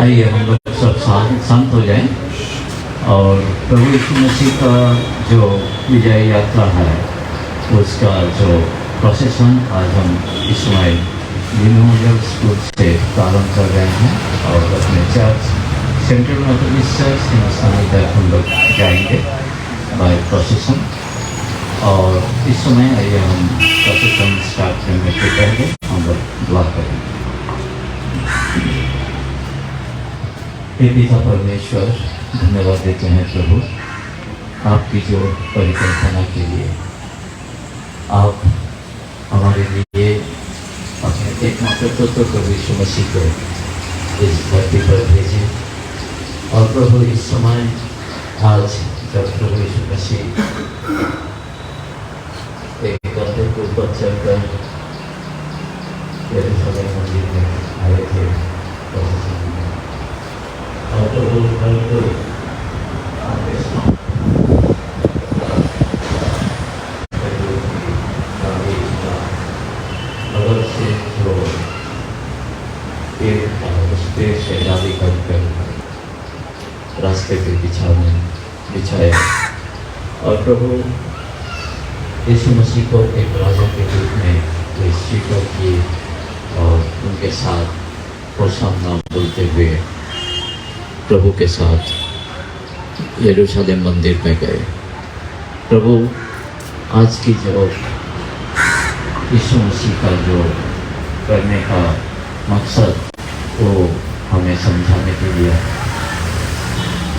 आइए हम लोग सब शांत हो जाएं और प्रभु यीशु मसीह का जो विजय यात्रा है उसका जो प्रोसेसन आज हम इस समय न्यू स्कूल से प्रारंभ कर रहे हैं और अपने चर्च सेंट्रल मेथोडिस्ट चर्च हिंदुस्तानी तक हम लोग जाएंगे बाय प्रोसेसन। और इस समय आइए हम प्रोसेसन स्टार्ट करने के पहले हम लोग दुआ करेंगे। हे पिता परमेश्वर, धन्यवाद देते हैं प्रभु आपकी जो परिकल्पना के लिए। आप हमारे लिए अपने एकमात्र पुत्र प्रभु यीशु मसीह को इस धरती पर भेजे। और प्रभु इस समय आज जब प्रभु यीशु मसीह एक गधे के ऊपर चढ़कर यरूशलेम मंदिर में आए थे और प्रभु नगर से जो पेड़ था उस पेड़ से डाली कर रास्ते पे बिछाया और प्रभु यीशु मसीह को एक राजा के रूप में वे स्वीकार किए और उनके साथ होशाना बोलते हुए प्रभु के साथ यरूशलेम मंदिर में गए। प्रभु आज की जो यीशु मसीह का जो करने का मकसद वो हमें समझाने के लिए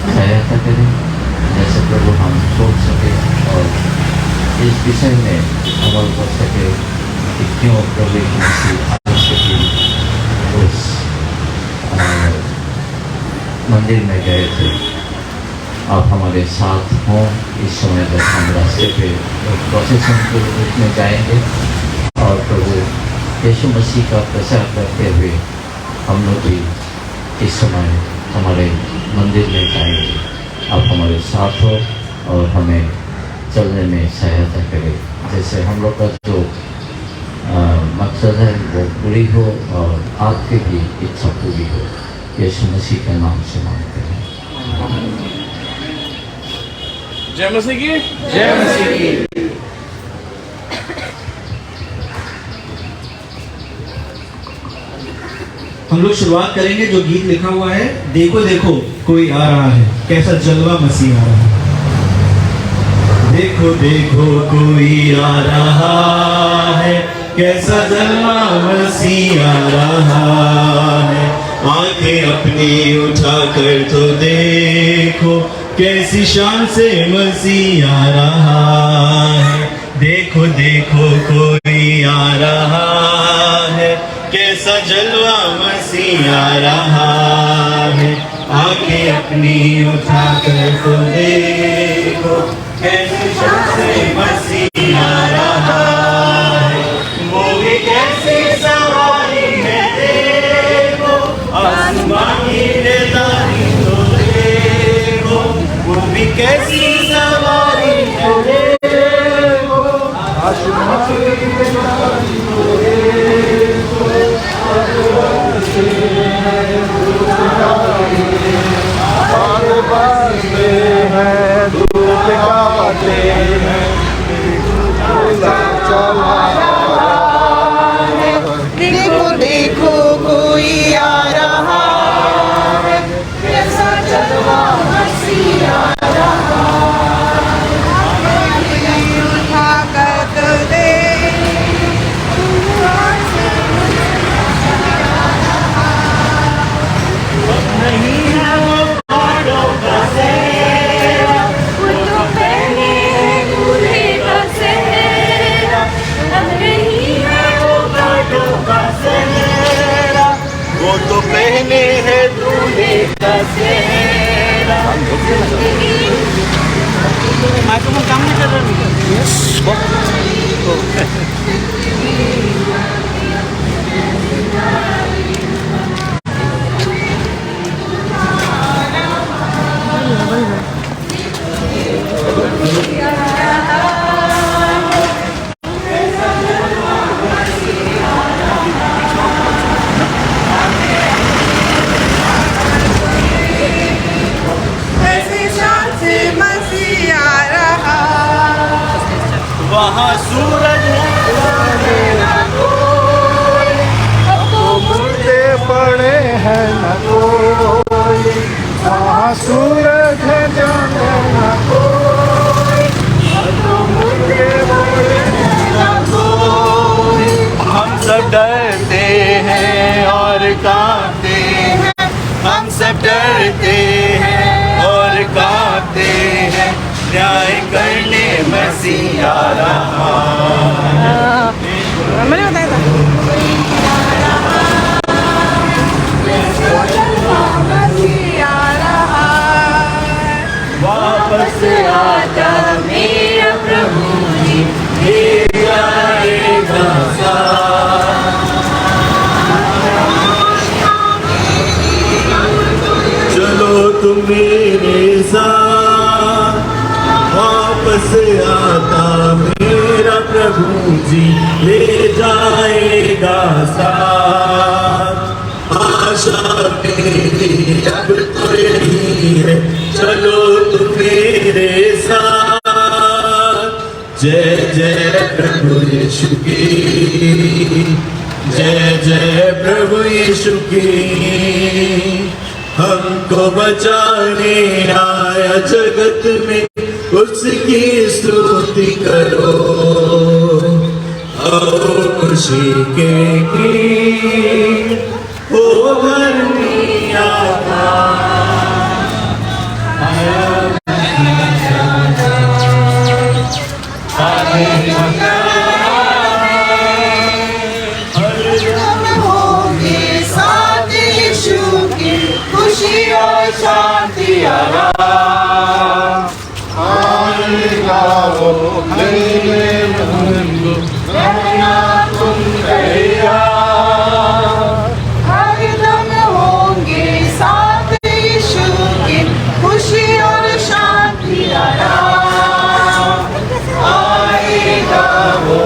सहायता करें, जैसे प्रभु हम सोच सके और इस विषय में अमल कर सके कि क्यों प्रभु यीशु मसीह आज से उस मंदिर में गए थे। आप हमारे साथ हों इस समय जब हम रास्ते पे प्रोसेसन के रूप में जाएंगे और प्रभु यीशु मसीह का प्रचार करते हुए हम लोग भी इस समय हमारे मंदिर में जाएंगे। आप हमारे साथ हो और हमें चलने में सहायता करें, जैसे हम लोग का जो मकसद है वो पूरी हो और आपकी भी इच्छा पूरी हो। यीशु मसीह के नाम से मांगते हैं। जय मसीह की, जय मसीह की। हम लोग शुरुआत करेंगे जो गीत लिखा हुआ है, देखो देखो कोई आ रहा है, कैसा जलवा मसीह आ रहा है। देखो देखो कोई आ रहा है, कैसा जलवा मसीह आ रहा है। आंखें अपनी उठा कर तो देखो, कैसी शान से मसीह आ रहा है। देखो देखो कोई आ रहा है, कैसा जलवा मसीह आ रहा है। आंखें अपनी उठा कर तो देखो, कैसी शान से मसीह आ रहा है। वो भी कैसी सवारी है, देखो आसमानी निदानी तो देखो। वो भी कैसी सवारी है, देखो आसमानी निदानी तो देखो। बाजते हैं धूप गाते हैं, देखो देखो कोई आ रहा है, कैसा जलवा मसीह आ रहा है। उठा कर तो नहीं है वो बालों का सेहरा, वो तो पहने दूल्हे का सेहरा। नहीं है वो बालों का सेहरा, वो तो पहने है दूल्हे का सेहरा। माइक्रोफोन काम नहीं कर रहा कांपते हैं, हम सब डरते हैं और कांपते हैं, न्याय करने मसीह आ रहा मैंने बताया वापस आता मेरा प्रभु जी, ले जाएगा साथ। चलो तुम मेरे साथ, वापस आता मेरा प्रभु जी, ले जाएगा साथ। आशा मेरी अब तो यही है, चलो तुम मेरे साथ। जय जय प्रभु यीशु की, जय जय प्रभु यीशु की। हमको बचाने आया जगत में, उसकी स्तुति करो। आओ खुशी के गीत हो धरती आकाश। होंगे साथ यीशु की खुशी और शांति आएगा वो रहना तुम हरदम होंगे साथ यीशु की खुशी और शांति आएगा वो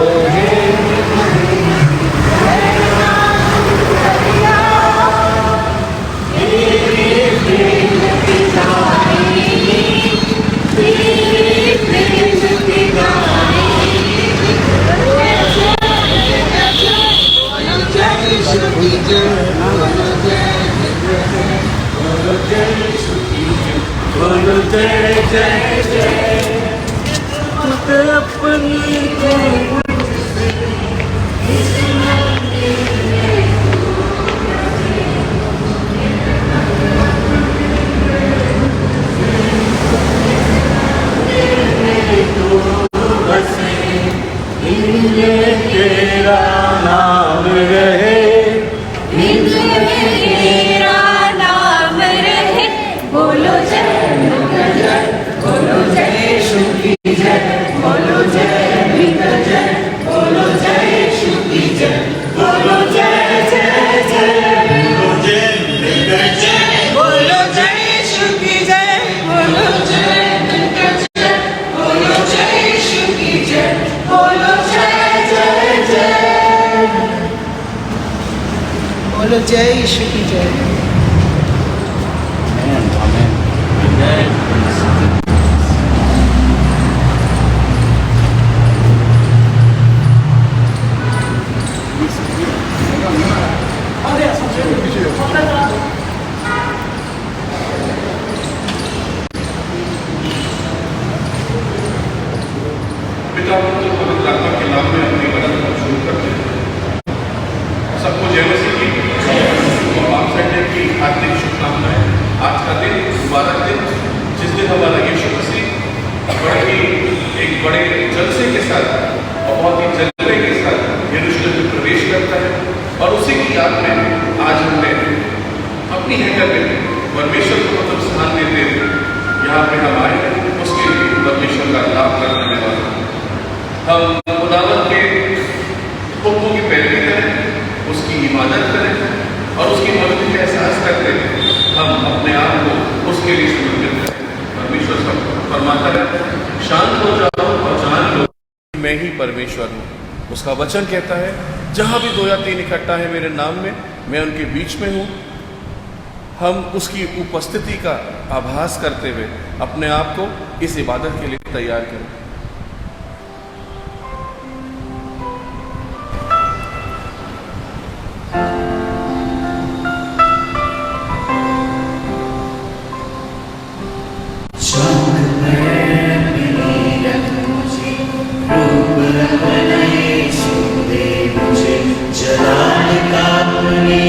तेरा नाम रहे, तेरा नाम रहे, बोलो जय बोलो जय यीशु की जय, बोलो जय जय, बोलो जय यीशु की जय, बोलो जय जय जय, बोलो जय यीशु की जय, बोलो जय जय, बोलो जय यीशु की जय, बोलो जय जय जय, बोलो जय यीशु की जय। पिता पुत्र पवित्र आत्मा के नाम में अपनी मदद को शुरू करते हैं। सबको जय मसीह की और आप संडे की हार्दिक शुभकामनाएं। आज का दिन मुबारक दिन, जिस दिन हमारा यीशु मसीह एक बड़े जलसे के साथ और बहुत ही जलवे के साथ यरूशलेम में प्रवेश करता है, और उसी की याद में आज हमने अपनी हैकल में परमेश्वर को मतलब स्थान देते हुए यहाँ पे हम आए, उसके लिए परमेश्वर का लाभ करने वाले हम खुदावंत के हुक्मों की पैरवी करें, उसकी इबादत करें और उसकी मदद का एहसास करते हैं। हम अपने आप को उसके लिए समर्पित करें। परमेश्वर सब फरमाता है, शांत हो जाओ और जान लो मैं ही परमेश्वर हूँ। उसका वचन कहता है, जहाँ भी 2 या 3 इकट्ठा है मेरे नाम में, मैं उनके बीच में हूँ। हम उसकी उपस्थिति का आभास करते हुए अपने आप को इस इबादत के लिए तैयार करें। जलाल का अपने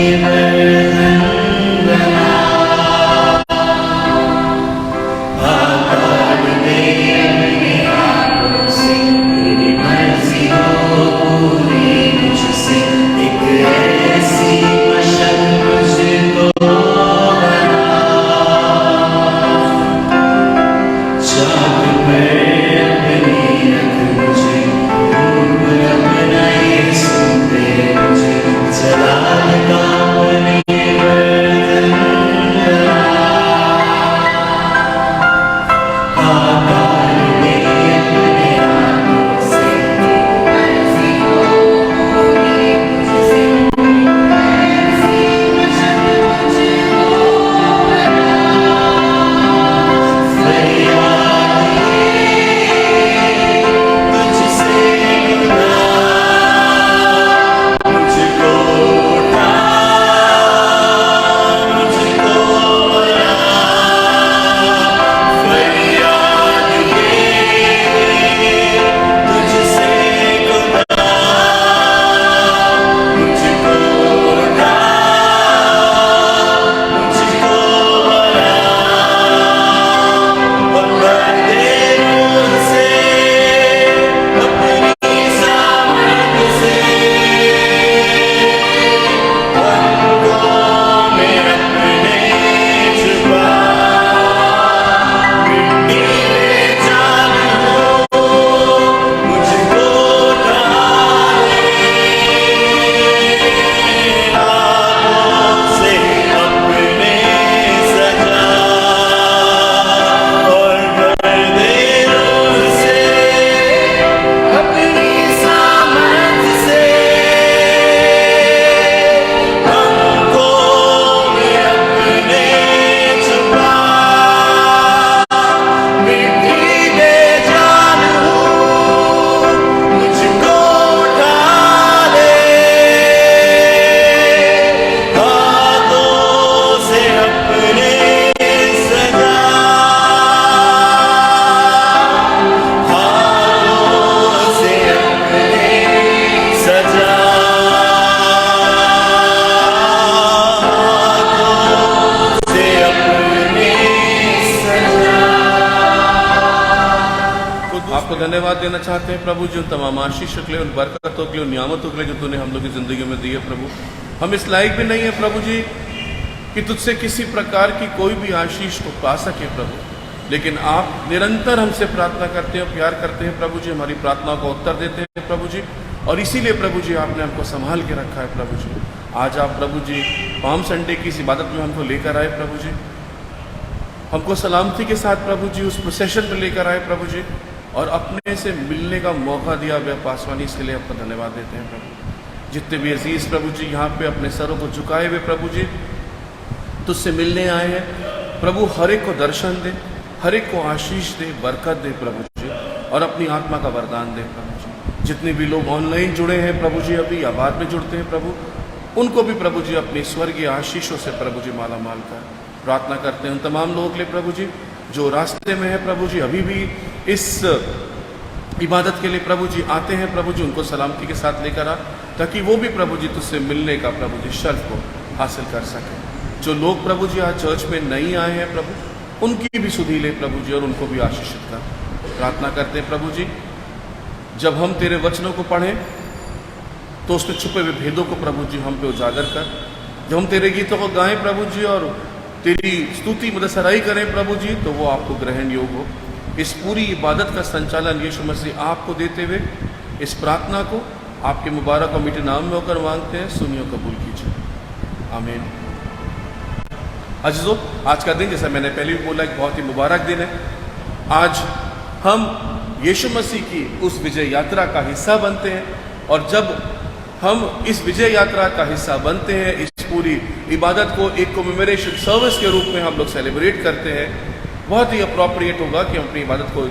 धन्यवाद देना चाहते हैं प्रभु जी उन तमाम आशीषों के लिए, उन बरकतों के लिए, उन नियामतों के लिए जो तूने हम लोग की ज़िंदगी में दी है प्रभु। हम इस लायक भी नहीं है प्रभु जी कि तुझसे किसी प्रकार की कोई भी आशीष को पा सके प्रभु, लेकिन आप निरंतर हमसे प्रार्थना करते हैं, प्यार करते हैं प्रभु जी, हमारी प्रार्थनाओं का उत्तर देते हैं प्रभु जी, और इसीलिए प्रभु जी आपने हमको संभाल के रखा है प्रभु जी। आज आप प्रभु जी पाम संडे की इस इबादत में हमको लेकर आए प्रभु जी, हमको सलामती के साथ प्रभु जी उस प्रोसेशन में लेकर आए प्रभु जी, और अपने से मिलने का मौका दिया हुआ पासवानी, इसके लिए आपका धन्यवाद देते हैं प्रभु। जितने भी अजीज़ प्रभु जी यहाँ पे अपने सरों को झुकाए हुए प्रभु जी तुझसे मिलने आए हैं प्रभु, हर एक को दर्शन दे, हर एक को आशीष दे, बरकत दे प्रभु जी, और अपनी आत्मा का वरदान दे प्रभु जी। जितने भी लोग ऑनलाइन जुड़े हैं प्रभु जी अभी या बाद में जुड़ते हैं प्रभु, उनको भी प्रभु जी अपनी स्वर्गीय आशीषों से प्रभु जी माला माल कर प्रार्थना करते हैं। उन तमाम लोगों के लिए प्रभु जी जो रास्ते में है प्रभु जी, अभी भी इस इबादत के लिए प्रभु जी आते हैं प्रभु जी, उनको सलामती के साथ लेकर आ, ताकि वो भी प्रभु जी तुझसे मिलने का प्रभु जी शर्फ को हासिल कर सकें। जो लोग प्रभु जी आज चर्च में नहीं आए हैं प्रभु, उनकी भी सुधि ले प्रभु जी, और उनको भी आशीषित कर। प्रार्थना करते हैं प्रभु जी जब हम तेरे वचनों को पढ़ें तो उसमें छुपे हुए भेदों को प्रभु जी हम पे उजागर कर। जब हम तेरे गीतों को गाएं प्रभु जी और तेरी स्तुति मुदसराई करें प्रभु जी, तो वो आपको ग्रहण योग हो। इस पूरी इबादत का संचालन यीशु मसीह आपको देते हुए इस प्रार्थना को आपके मुबारक और मीठे नाम में होकर मांगते हैं, सुनियो कबूल कीजिए, आमीन। अज़ीज़ों, आज का दिन जैसा मैंने पहले भी बोला एक बहुत ही मुबारक दिन है। आज हम यीशु मसीह की उस विजय यात्रा का हिस्सा बनते हैं, और जब हम इस विजय यात्रा का हिस्सा बनते हैं, इस पूरी इबादत को एक कमेमोरेशन सर्विस के रूप में हम लोग सेलिब्रेट करते हैं, बहुत ही अप्रोप्रिएट होगा कि हम अपनी इबादत को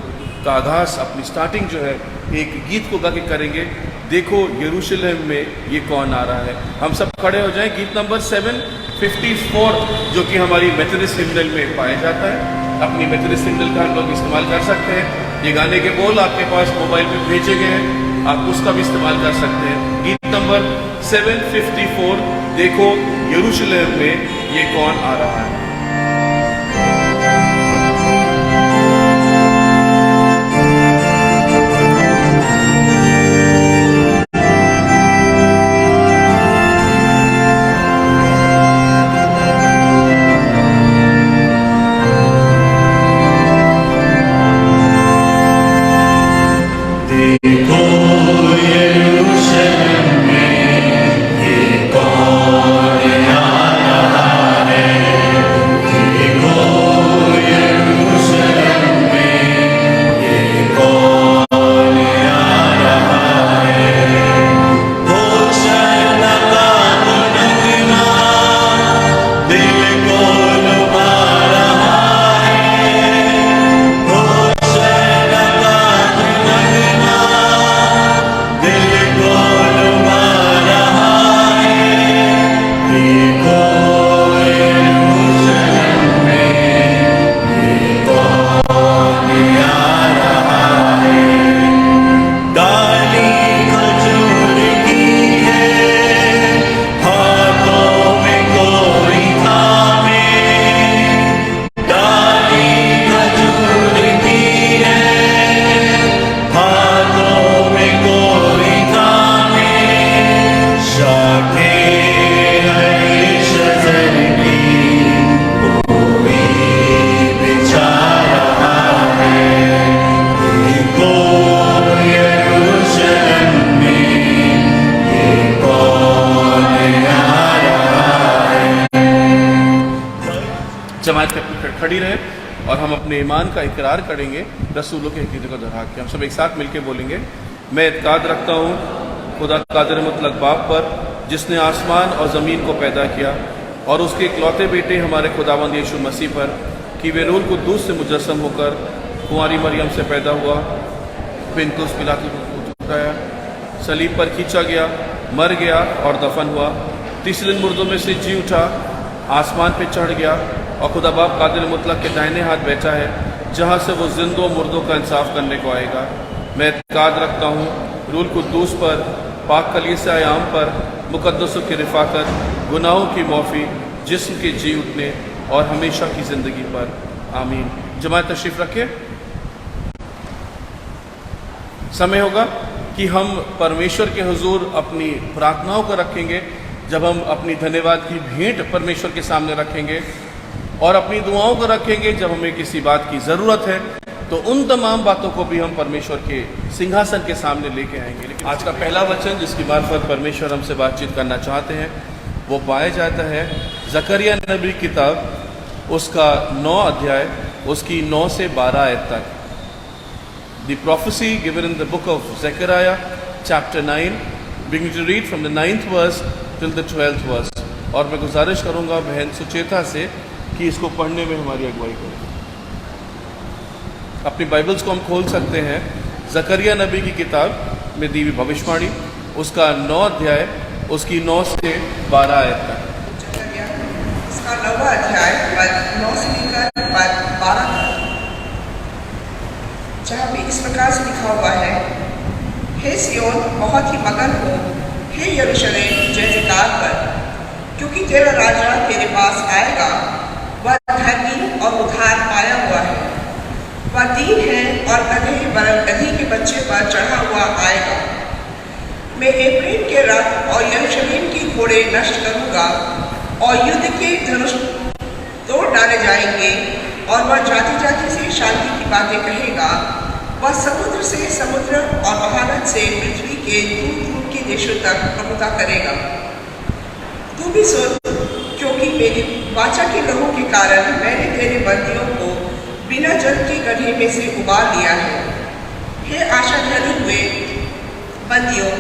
का आगाज़, अपनी स्टार्टिंग जो है एक गीत को गा के करेंगे, देखो यरूशलेम में ये कौन आ रहा है। हम सब खड़े हो जाएं, गीत नंबर 754 जो कि हमारी मेथोडिस्ट हिम्नल में पाया जाता है। अपनी मेथोडिस्ट हिम्नल का हम लोग इस्तेमाल कर सकते हैं। ये गाने के बोल आपके पास मोबाइल पे भेजे गए हैं, आप उसका भी इस्तेमाल कर सकते हैं। गीत नंबर 754, देखो यरूशलेम में ये कौन आ रहा है। जमात खड़ी रहे और हम अपने ईमान का इकरार करेंगे रसूलों के अकीदे को दोहरा के। हम सब एक साथ मिलकर बोलेंगे, मैं इत्काद रखता हूँ खुदा कादिर मुतलक बाप पर, जिसने आसमान और ज़मीन को पैदा किया, और उसके इकलौते बेटे हमारे खुदावंद यीशु मसीह पर कि वे रूह कुद्दूस से मुजस्सम होकर कुंवारी मरियम से पैदा हुआ, पिलातुस को उठाया, सलीब पर खींचा गया, मर गया और दफन हुआ, तीसरे दिन मुर्दों में से जी उठा, आसमान पे चढ़ गया और खुदा बाप कादिर मुतलक के दाहिने हाथ बैठा है, जहाँ से वो जिंदों मुर्दों का इंसाफ करने को आएगा। मैं इत्काद रखता हूँ रूह कुद्दूस पर, पाक कलीसिया आयाम पर, मुकद्दसों की रिफाकत, गुनाहों की माफ़ी, जिस्म के जी उठने और हमेशा की ज़िंदगी पर, आमीन। जमात तशरीफ़ रखें। समय होगा कि हम परमेश्वर के हुजूर अपनी प्रार्थनाओं को रखेंगे, जब हम अपनी धन्यवाद की भेंट परमेश्वर के सामने रखेंगे और अपनी दुआओं को रखेंगे जब हमें किसी बात की ज़रूरत है, तो उन तमाम बातों को भी हम परमेश्वर के सिंहासन के सामने लेके आएंगे। लेकिन आज का पहला वचन जिसकी मार्फत परमेश्वर हमसे बातचीत करना चाहते हैं वो पाया जाता है ज़करिया नबी किताब, उसका 9 अध्याय, उसकी 9 से 12 आयत तक। The prophecy given in the book of Zechariah chapter 9, beginning to read from the 9th verse till the 12th verse। और मैं गुजारिश करूंगा बहन सुचेता से कि इसको पढ़ने में हमारी अगुवाई करें। अपनी बाइबल्स को हम खोल सकते हैं ज़करिया नबी की किताब में दी हुई भविष्यवाणी, उसका 9 अध्याय, उसकी 9 से 12 आयत तक। इसका 9वां अध्याय 9 से लेकर 12 तक, जहाँ भी इस प्रकार से लिखा हुआ है, हे सियोन बहुत ही मगन हो, हे यरूशलेम जय जयकार कर, क्योंकि तेरा राजा तेरे पास आएगा, वह धर्मी और उद्धार पाया हुआ है, वह दीन है और गधे वरन गधी के बच्चे पर चढ़ा हुआ आएगा। मैं एफ्रेम के रथ और यरूशलेम के घोड़े नष्ट करूंगा और युद्ध के धनुष तोड़ डाले जाएंगे, और वह जाति जाति से शांति की बातें कहेगा। वह समुद्र से समुद्र और महानद से पृथ्वी के दूर दूर के देशों तक प्रभुता करेगा। तू भी सुन, क्योंकि मेरी वाचा के लहू के कारण मैंने तेरे बंदियों को बिना जल के गड्ढे में से उबाल लिया है। हे आशा धरे हुए बंदियों,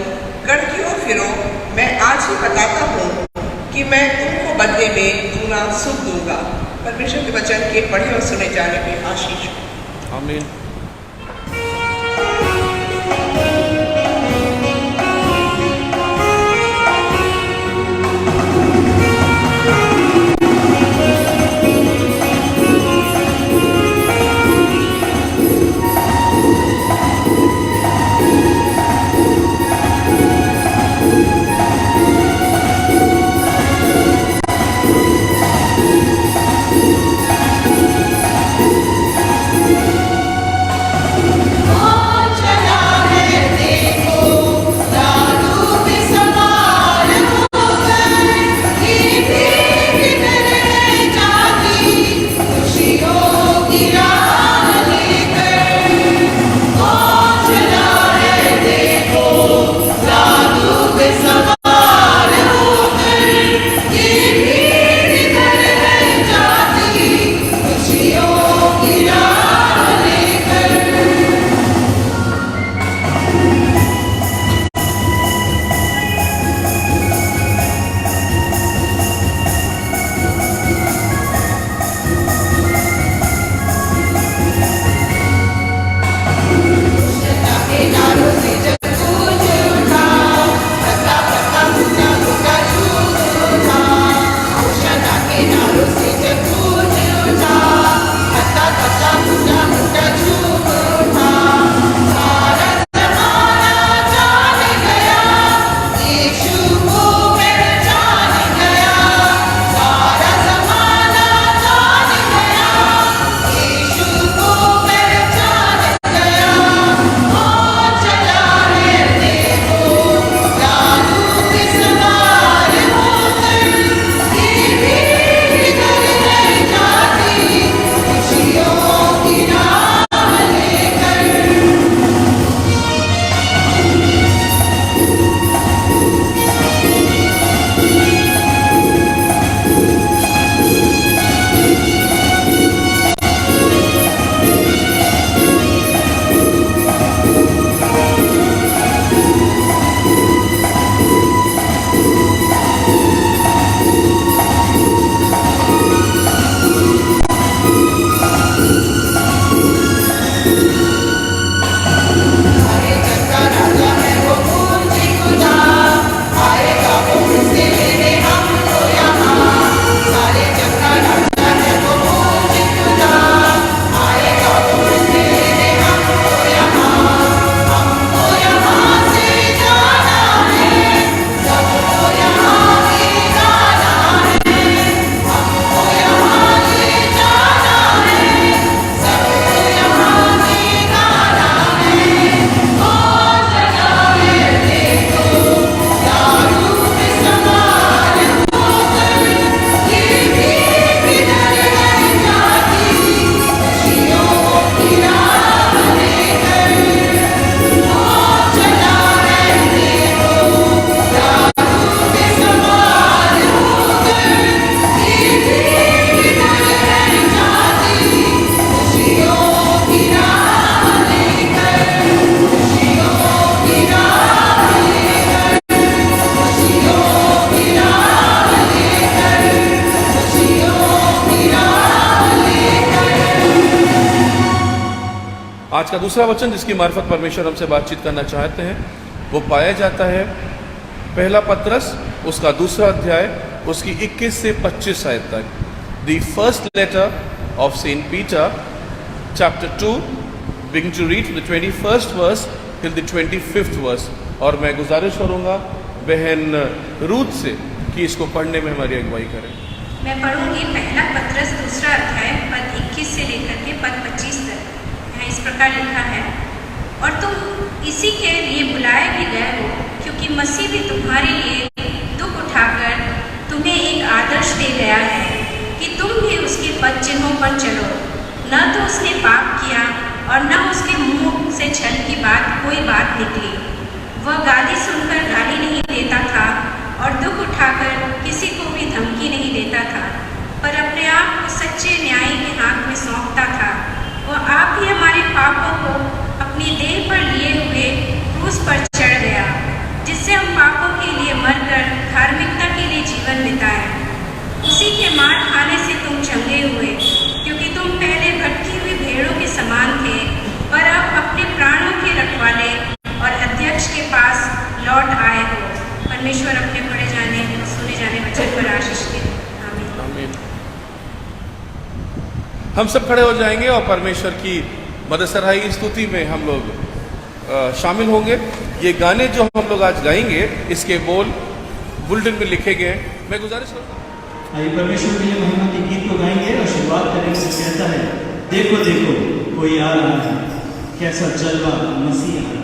गढ़ की ओर फिरो, मैं आज ही बताता हूँ कि मैं तुमको बदले में दूना सुख दूंगा। परमेश्वर के वचन के पढ़े और सुने जाने में आशीष हो। आमीन। का दूसरा वचन जिसकी मार्फत परमेश्वर हमसे बातचीत करना चाहते हैं वो पाया जाता है पहला पत्रस उसका दूसरा अध्याय उसकी 21 से 25 आयत तक। The first letter of Saint Peter chapter 2 begin to read the 21st verse till the 25th verse. और मैं गुजारिश करूंगा बहन रूथ से कि इसको पढ़ने में हमारी अगुवाई करें। मैं पढ़ूंगी पहला पत्रस दूसरा अध्याय पद 21 से लेकर के पद 25 तक। यहाँ इस प्रकार लिखा है, और तुम इसी के लिए बुलाए भी गए हो क्योंकि मसीह भी तुम्हारे लिए दुख उठाकर तुम्हें एक आदर्श दे गया है कि तुम भी उसके पद चिन्हों पर चलो। न तो उसने पाप किया और न उसके मुंह से छल की बात कोई बात निकली। वह गाली सुनकर गाली नहीं देता था और दुख उठाकर किसी को भी धमकी नहीं देता था, पर अपने आप को सच्चे न्यायी के हाथ में सौंपता था। वह आप ही हमारे पापों को अपनी देह पर लिए हुए क्रूस पर चढ़ गया, जिससे हम पापों के लिए मरकर धार्मिकता के लिए जीवन बिताए। उसी के मार खाने से तुम चंगे हुए, क्योंकि तुम पहले भटकी हुई भेड़ों के समान थे, पर अब अपने प्राणों के रखवाले और अध्यक्ष के पास लौट आए हो। परमेश्वर अपने पढ़े जाने और सुने जाने वचन पर आशीष दे। आमीन। हम सब खड़े हो जाएंगे और परमेश्वर की मदसराई स्तुति में हम लोग शामिल होंगे। ये गाने जो हम लोग आज गाएंगे इसके बोल बुलेटिन में लिखे गए हैं। मैं गुजारिश करूँगा आइए परमेश्वर के लिए महिमा के गीत को गाएंगे और शुरुआत करेंगे। कहता है, देखो देखो कोई आ रहा है, कैसा जलवा मसीह आ रहा है।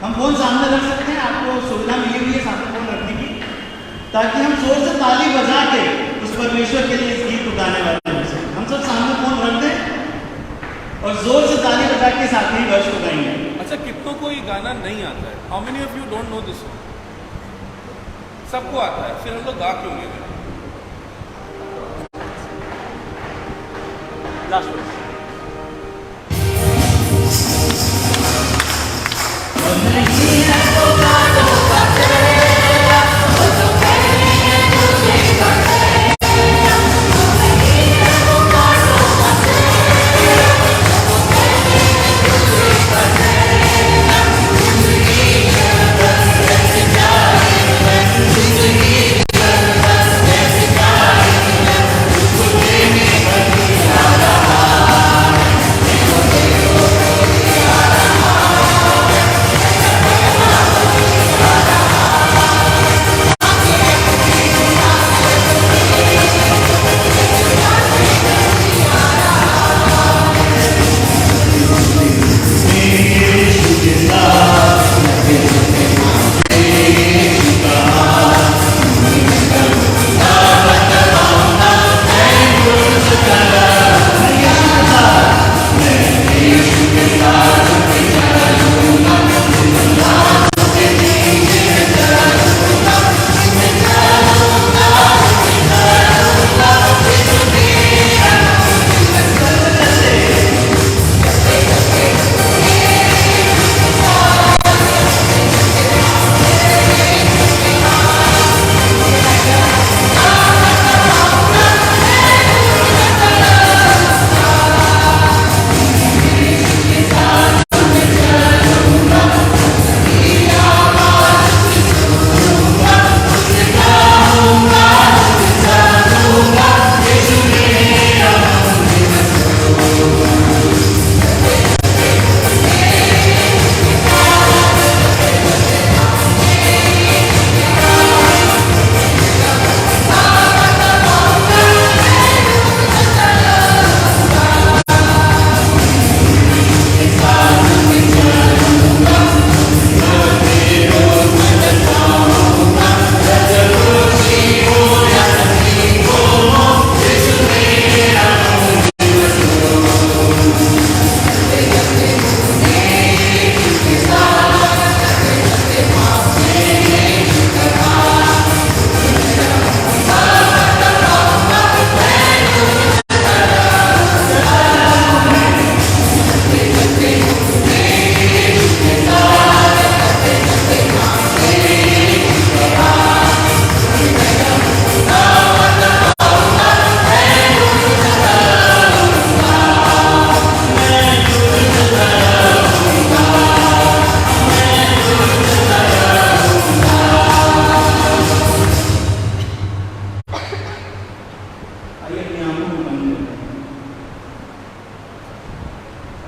हम फोन सामने रख सकते हैं, आपको सुविधा मिली हुई है सामने फोन रखने की, ताकि हम जोर से ताली बजा के उस परमेश्वर के लिए इस गीत को गाने वाले हैं। हम सब सामने फोन रख दें और जोर से ताली बजा के साथ ही वर्ष को गाएंगे। अच्छा, कितनों को ये गाना नहीं आता है? How many of you don't know this? सबको आता है, फिर हम लोग गा क्यों नहीं रहे? Last word.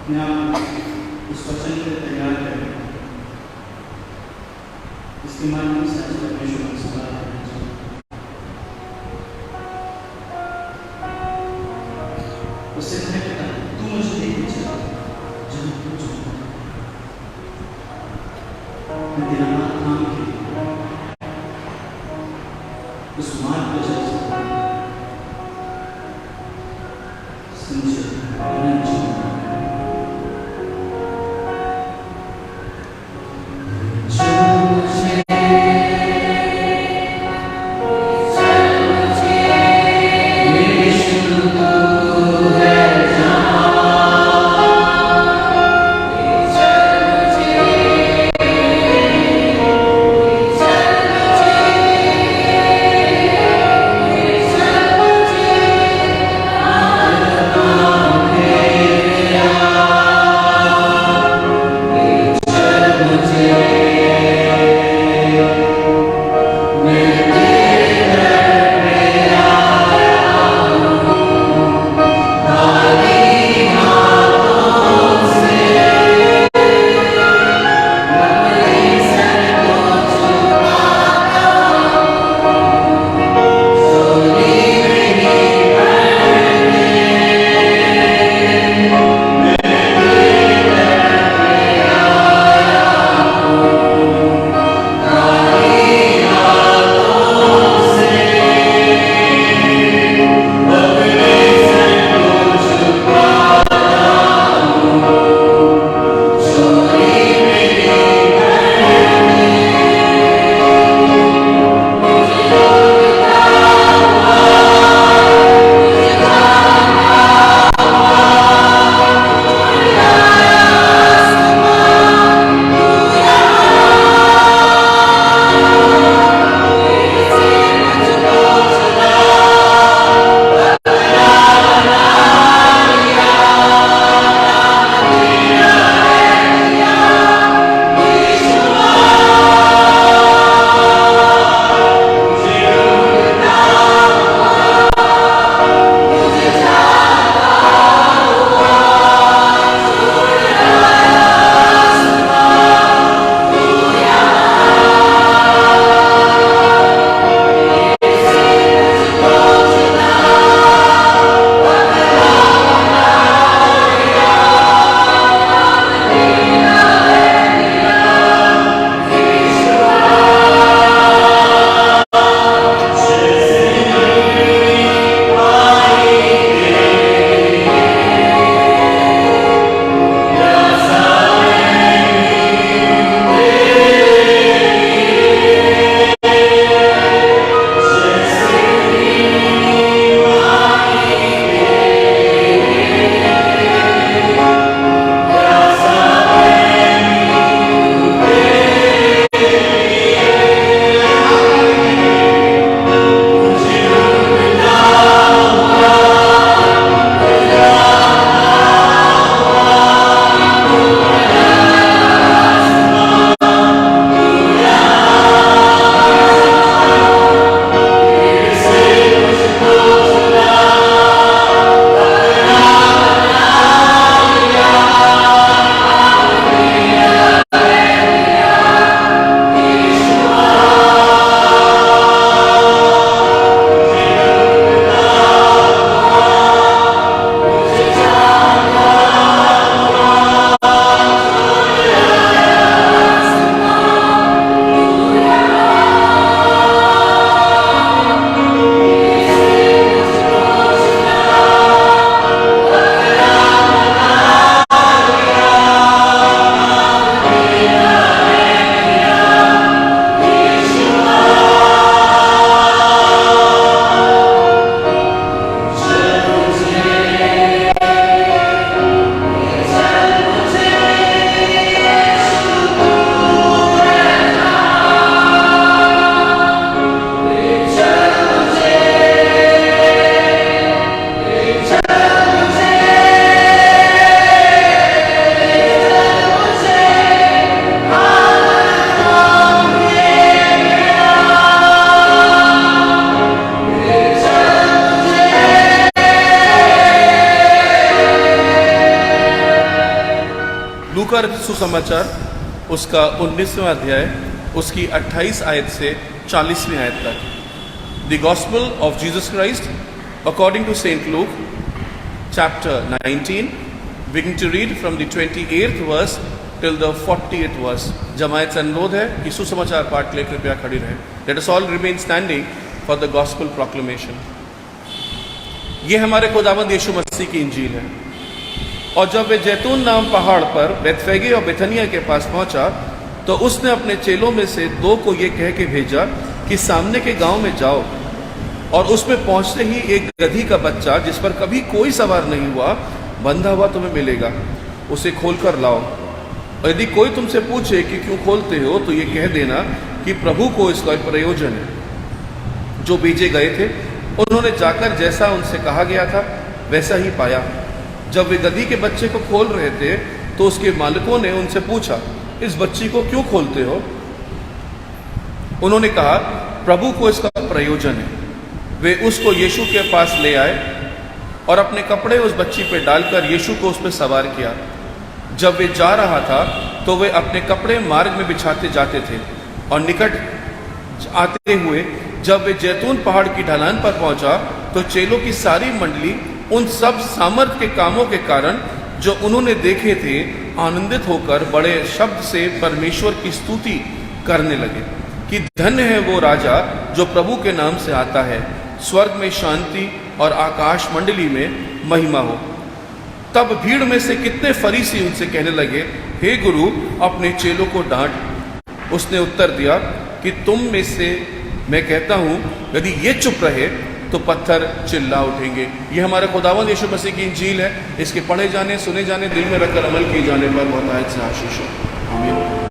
अपने आप इस वचन के लिए तैयार करें, इसके माध्यम से आज परमेश्वर को सलाह देना चाहिए। उससे कहता तू मुझे लेके चल जहाँ तू चाहता है, मैं तेरा हाथ थाम के उस मार्ग पर चल सकता हूँ। समझे Amen. सुसमाचार उसका 19वां अध्याय उसकी 28 आयत से 40वीं आयत तक। The gospel of Jesus Christ according to saint Luke chapter 19 begin to read from the 28th verse till the 40th verse. जमायत से अनुरोध है कि सुसमाचार पाठ के लिए कृपया खड़ी रहे। Let us all remain standing for the gospel proclamation. ये हमारे खुदावंद यीशु मसीह की इंजील है। और जब वे जैतून नाम पहाड़ पर बेथफगे और बेथनिया के पास पहुंचा तो उसने अपने चेलों में से 2 को ये कह के भेजा कि सामने के गांव में जाओ और उसमें पहुंचते ही एक गधी का बच्चा जिस पर कभी कोई सवार नहीं हुआ बंधा हुआ तुम्हें मिलेगा, उसे खोल कर लाओ। और यदि कोई तुमसे पूछे कि क्यों खोलते हो तो ये कह देना कि प्रभु को इसका एक प्रयोजन है। जो भेजे गए थे उन्होंने जाकर जैसा उनसे कहा गया था वैसा ही पाया। जब वे गधी के बच्चे को खोल रहे थे तो उसके मालिकों ने उनसे पूछा, इस बच्ची को क्यों खोलते हो? उन्होंने कहा, प्रभु को इसका प्रयोजन है। वे उसको यीशु के पास ले आए और अपने कपड़े उस बच्ची पर डालकर यीशु को उस पर सवार किया। जब वे जा रहा था तो वे अपने कपड़े मार्ग में बिछाते जाते थे और निकट आते हुए जब वे जैतून पहाड़ की ढलान पर पहुंचा तो चेलों की सारी मंडली उन सब सामर्थ के कामों के कारण जो उन्होंने देखे थे आनंदित होकर बड़े शब्द से परमेश्वर की स्तुति करने लगे कि धन्य है वो राजा जो प्रभु के नाम से आता है, स्वर्ग में शांति और आकाश मंडली में महिमा हो। तब भीड़ में से कितने फरीसी उनसे कहने लगे, हे गुरु, अपने चेलों को डांट। उसने उत्तर दिया कि तुम में से मैं कहता हूं यदि ये चुप रहे तो पत्थर चिल्ला उठेंगे। ये हमारे खुदावंद यीशु मसीह की इंजील है। इसके पढ़े जाने, सुने जाने, दिल में रखकर अमल किए जाने पर बहुतायत से आशीष हो। आमीन।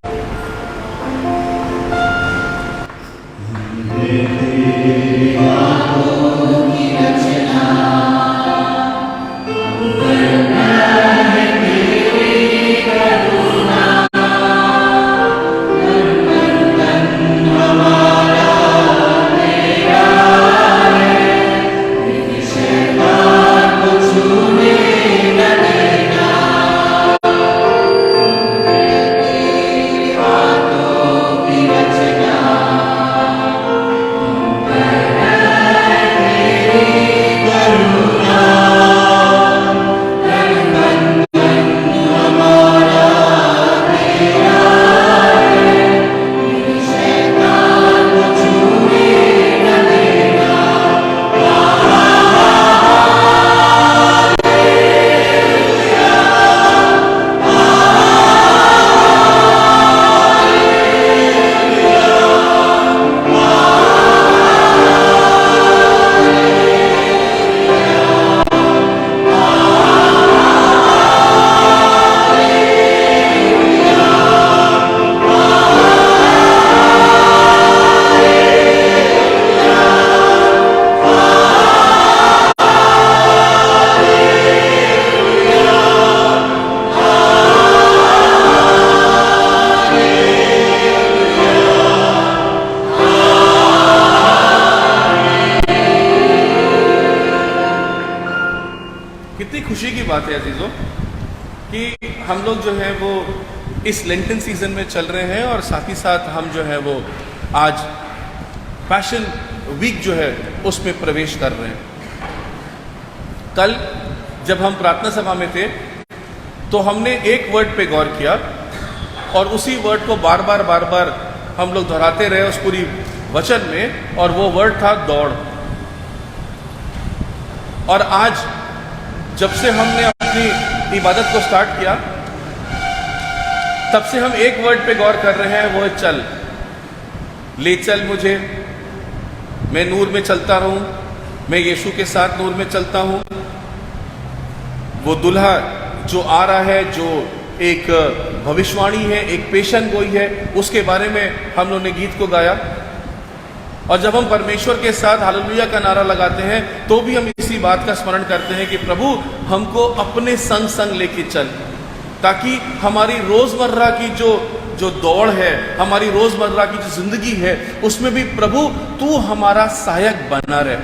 खुशी की बात है अजीजों कि हम लोग जो है वो इस लेंटन सीजन में चल रहे हैं और साथ ही साथ हम जो है वो आज पैशन वीक जो है उसमें प्रवेश कर रहे हैं। कल जब हम प्रार्थना सभा में थे तो हमने एक वर्ड पे गौर किया और उसी वर्ड को बार बार हम लोग दोहराते रहे उस पूरी वचन में, और वो वर्ड था दौड़। और आज जब से हमने अपनी इबादत को स्टार्ट किया तब से हम एक वर्ड पे गौर कर रहे हैं, वो है चल। ले चल मुझे, मैं नूर में चलता रहूं, मैं यीशु के साथ नूर में चलता हूं। वो दुल्हा जो आ रहा है, जो एक भविष्यवाणी है, एक पेशन गोई है, उसके बारे में हम लोगों ने गीत को गाया। और जब हम परमेश्वर के साथ हालेलुया का नारा लगाते हैं तो भी हम इसी बात का स्मरण करते हैं कि प्रभु हमको अपने संग संग लेके चल, ताकि हमारी रोजमर्रा की जो दौड़ है, हमारी रोजमर्रा की जो जिंदगी है, उसमें भी प्रभु तू हमारा सहायक बना रहे,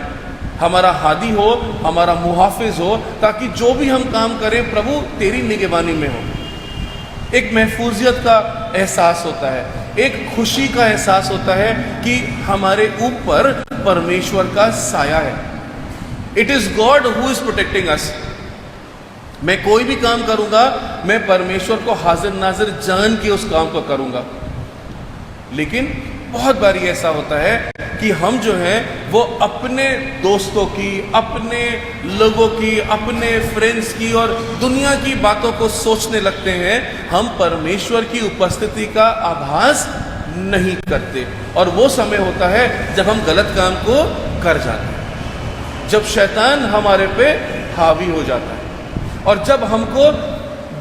हमारा हादी हो, हमारा मुहाफिज हो, ताकि जो भी हम काम करें प्रभु तेरी निगरानी में हो। एक महफूजियत का एहसास होता है, एक खुशी का एहसास होता है कि हमारे ऊपर परमेश्वर का साया है। It is God who is protecting us. मैं कोई भी काम करूंगा, मैं परमेश्वर को हाजिर नाजिर जान के उस काम को करूंगा। लेकिन बहुत बारी ऐसा होता है कि हम जो हैं वो अपने दोस्तों की, अपने लोगों की, अपने फ्रेंड्स की और दुनिया की बातों को सोचने लगते हैं। हम परमेश्वर की उपस्थिति का आभास नहीं करते, और वो समय होता है जब हम गलत काम को कर जाते हैं, जब शैतान हमारे पे हावी हो जाता है, और जब हमको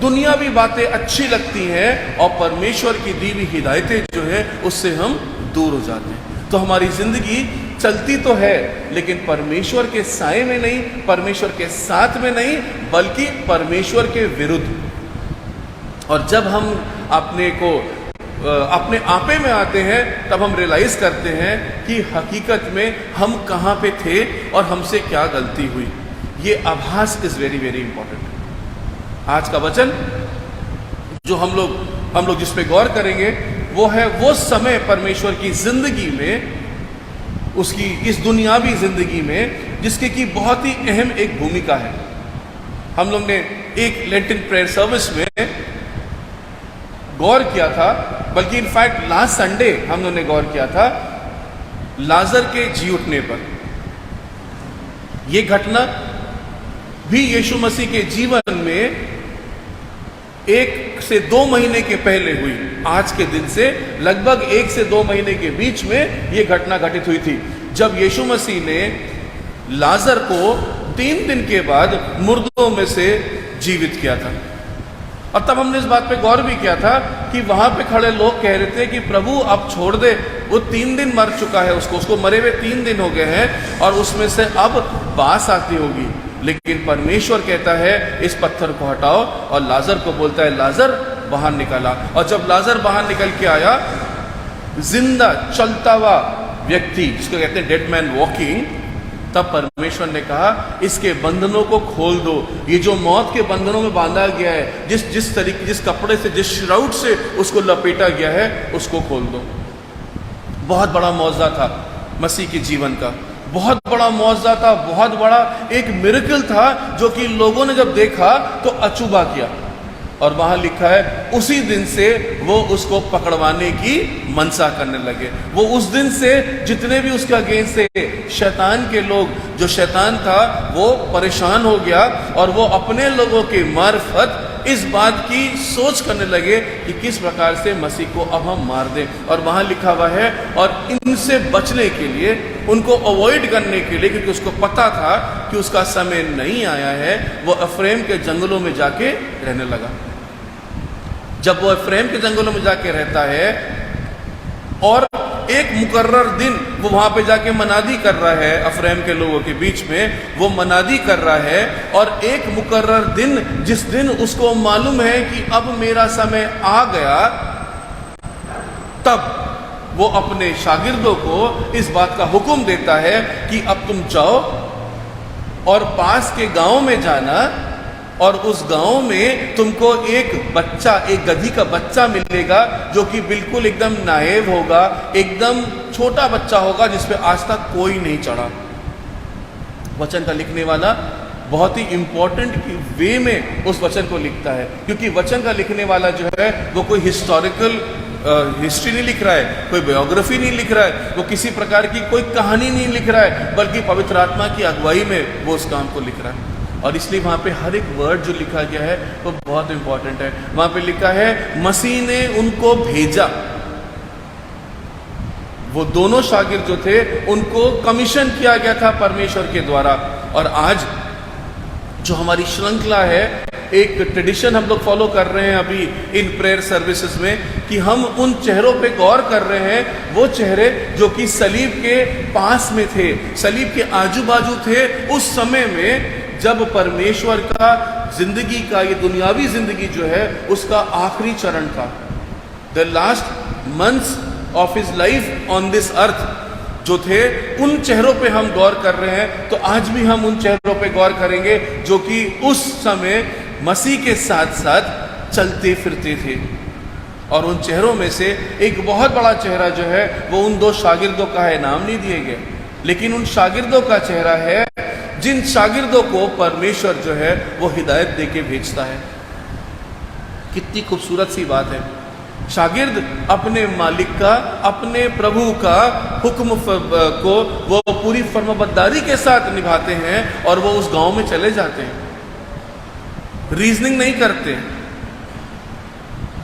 दुनियावी बातें अच्छी लगती हैं और परमेश्वर की दी हुई हिदायतें जो है उससे हम दूर हो जाते हैं। तो हमारी जिंदगी चलती तो है, लेकिन परमेश्वर के साए में नहीं, परमेश्वर के साथ में नहीं, बल्कि परमेश्वर के विरुद्ध। और जब हम अपने आपे में आते हैं, तब हम रियलाइज करते हैं कि हकीकत में हम कहाँ पे थे और हमसे क्या गलती हुई। ये आभास इज वेरी वेरी इंपॉर्टेंट। आज का वचन जो हम लोग जिस पे गौर करेंगे वो है वो समय परमेश्वर की जिंदगी में, उसकी इस दुनियावी जिंदगी में, जिसके की बहुत ही अहम एक भूमिका है। हम लोग ने एक लेंटिन प्रेयर सर्विस में गौर किया था, बल्कि इनफैक्ट लास्ट संडे हम लोग ने गौर किया था लाजर के जी उठने पर। यह घटना भी यीशु मसीह के जीवन में 1 से 2 महीने के पहले हुई। आज के दिन से लगभग 1 से 2 महीने के बीच में यह घटना घटित हुई थी, जब यीशु मसीह ने लाजर को 3 दिन के बाद मुर्दों में से जीवित किया था। और तब हमने इस बात पे गौर भी किया था कि वहां पे खड़े लोग कह रहे थे कि प्रभु अब छोड़ दे, वो 3 दिन मर चुका है, उसको मरे हुए 3 दिन हो गए हैं और उसमें से अब बास आती होगी। लेकिन परमेश्वर कहता है इस पत्थर को हटाओ, और लाजर को बोलता है लाजर बाहर निकला। और जब लाजर बाहर निकल के आया, जिंदा चलता हुआ व्यक्ति जिसको कहते हैं डेड मैन वॉकिंग, तब परमेश्वर ने कहा इसके बंधनों को खोल दो। ये जो मौत के बंधनों में बांधा गया है, जिस तरीके, जिस कपड़े से, जिस श्राउड से उसको लपेटा गया है, उसको खोल दो। बहुत बड़ा मौजज़ा था मसीह के जीवन का, बहुत बड़ा मौजज़ा था, बहुत बड़ा एक मिरेकल था, जो कि लोगों ने जब देखा तो अचूबा किया। और वहां लिखा है उसी दिन से वो उसको पकड़वाने की मनसा करने लगे। वो उस दिन से जितने भी उसके अगेंस्ट से शैतान के लोग, जो शैतान था वो परेशान हो गया, और वो अपने लोगों के मार्फत इस बात की सोच करने लगे कि किस प्रकार से मसीह को अब हम मार दें। और वहां लिखा हुआ है, और इनसे बचने के लिए, उनको अवॉइड करने के लिए, क्योंकि उसको पता था कि उसका समय नहीं आया है, वो अफ्रेम के जंगलों में जाके रहने लगा। जब वो अफ्रेम के जंगलों में जाके रहता है और एक मुकर्रर दिन वो वहां पे जाके मनादी कर रहा है, अफ्रेम के लोगों के बीच में वो मनादी कर रहा है, और एक मुकर्रर दिन, जिस दिन उसको मालूम है कि अब मेरा समय आ गया, तब वो अपने शागिर्दों को इस बात का हुक्म देता है कि अब तुम जाओ और पास के गांव में जाना, और उस गांव में तुमको एक बच्चा, एक गधी का बच्चा मिलेगा, जो कि बिल्कुल एकदम नाएब होगा, एकदम छोटा बच्चा होगा, जिसपे आज तक कोई नहीं चढ़ा। वचन का लिखने वाला बहुत ही इंपॉर्टेंट वे में उस वचन को लिखता है, क्योंकि वचन का लिखने वाला जो है वो कोई हिस्टोरिकल हिस्ट्री नहीं लिख रहा है, कोई बायोग्राफी नहीं लिख रहा है, वो किसी प्रकार की कोई कहानी नहीं लिख रहा है, बल्कि पवित्र आत्मा की अगुवाई में वो उस काम को लिख रहा है। और इसलिए वहां पे हर एक वर्ड जो लिखा गया है वो बहुत इंपॉर्टेंट है। वहां पे लिखा है मसीह ने उनको भेजा। वो दोनों शागिर्द जो थे उनको कमीशन किया गया था परमेश्वर के द्वारा। और आज जो हमारी श्रृंखला है, एक ट्रेडिशन हम लोग फॉलो कर रहे हैं अभी इन प्रेयर सर्विसेज में, कि हम उन चेहरों पे गौर कर रहे हैं, वो चेहरे जो कि सलीब के पास में थे, सलीब के आजू बाजू थे, उस समय में जब परमेश्वर का जिंदगी का, ये दुनियावी जिंदगी जो है उसका आखिरी चरण था। The last months of his life on this earth जो थे, उन चेहरों पे हम गौर कर रहे हैं। तो आज भी हम उन चेहरों पे गौर करेंगे जो कि उस समय मसीह के साथ साथ चलते फिरते थे। और उन चेहरों में से एक बहुत बड़ा चेहरा जो है वो उन 2 शागिर्दों का है, नाम नहीं दिए गए, लेकिन उन शागिर्दों का चेहरा है जिन शागिर्दों को परमेश्वर जो है वो हिदायत दे के भेजता है। कितनी खूबसूरत सी बात है। शागिर्द अपने मालिक का, अपने प्रभु का हुक्म को वो पूरी फर्माबरदारी के साथ निभाते हैं और वो उस गांव में चले जाते हैं। रीजनिंग नहीं करते,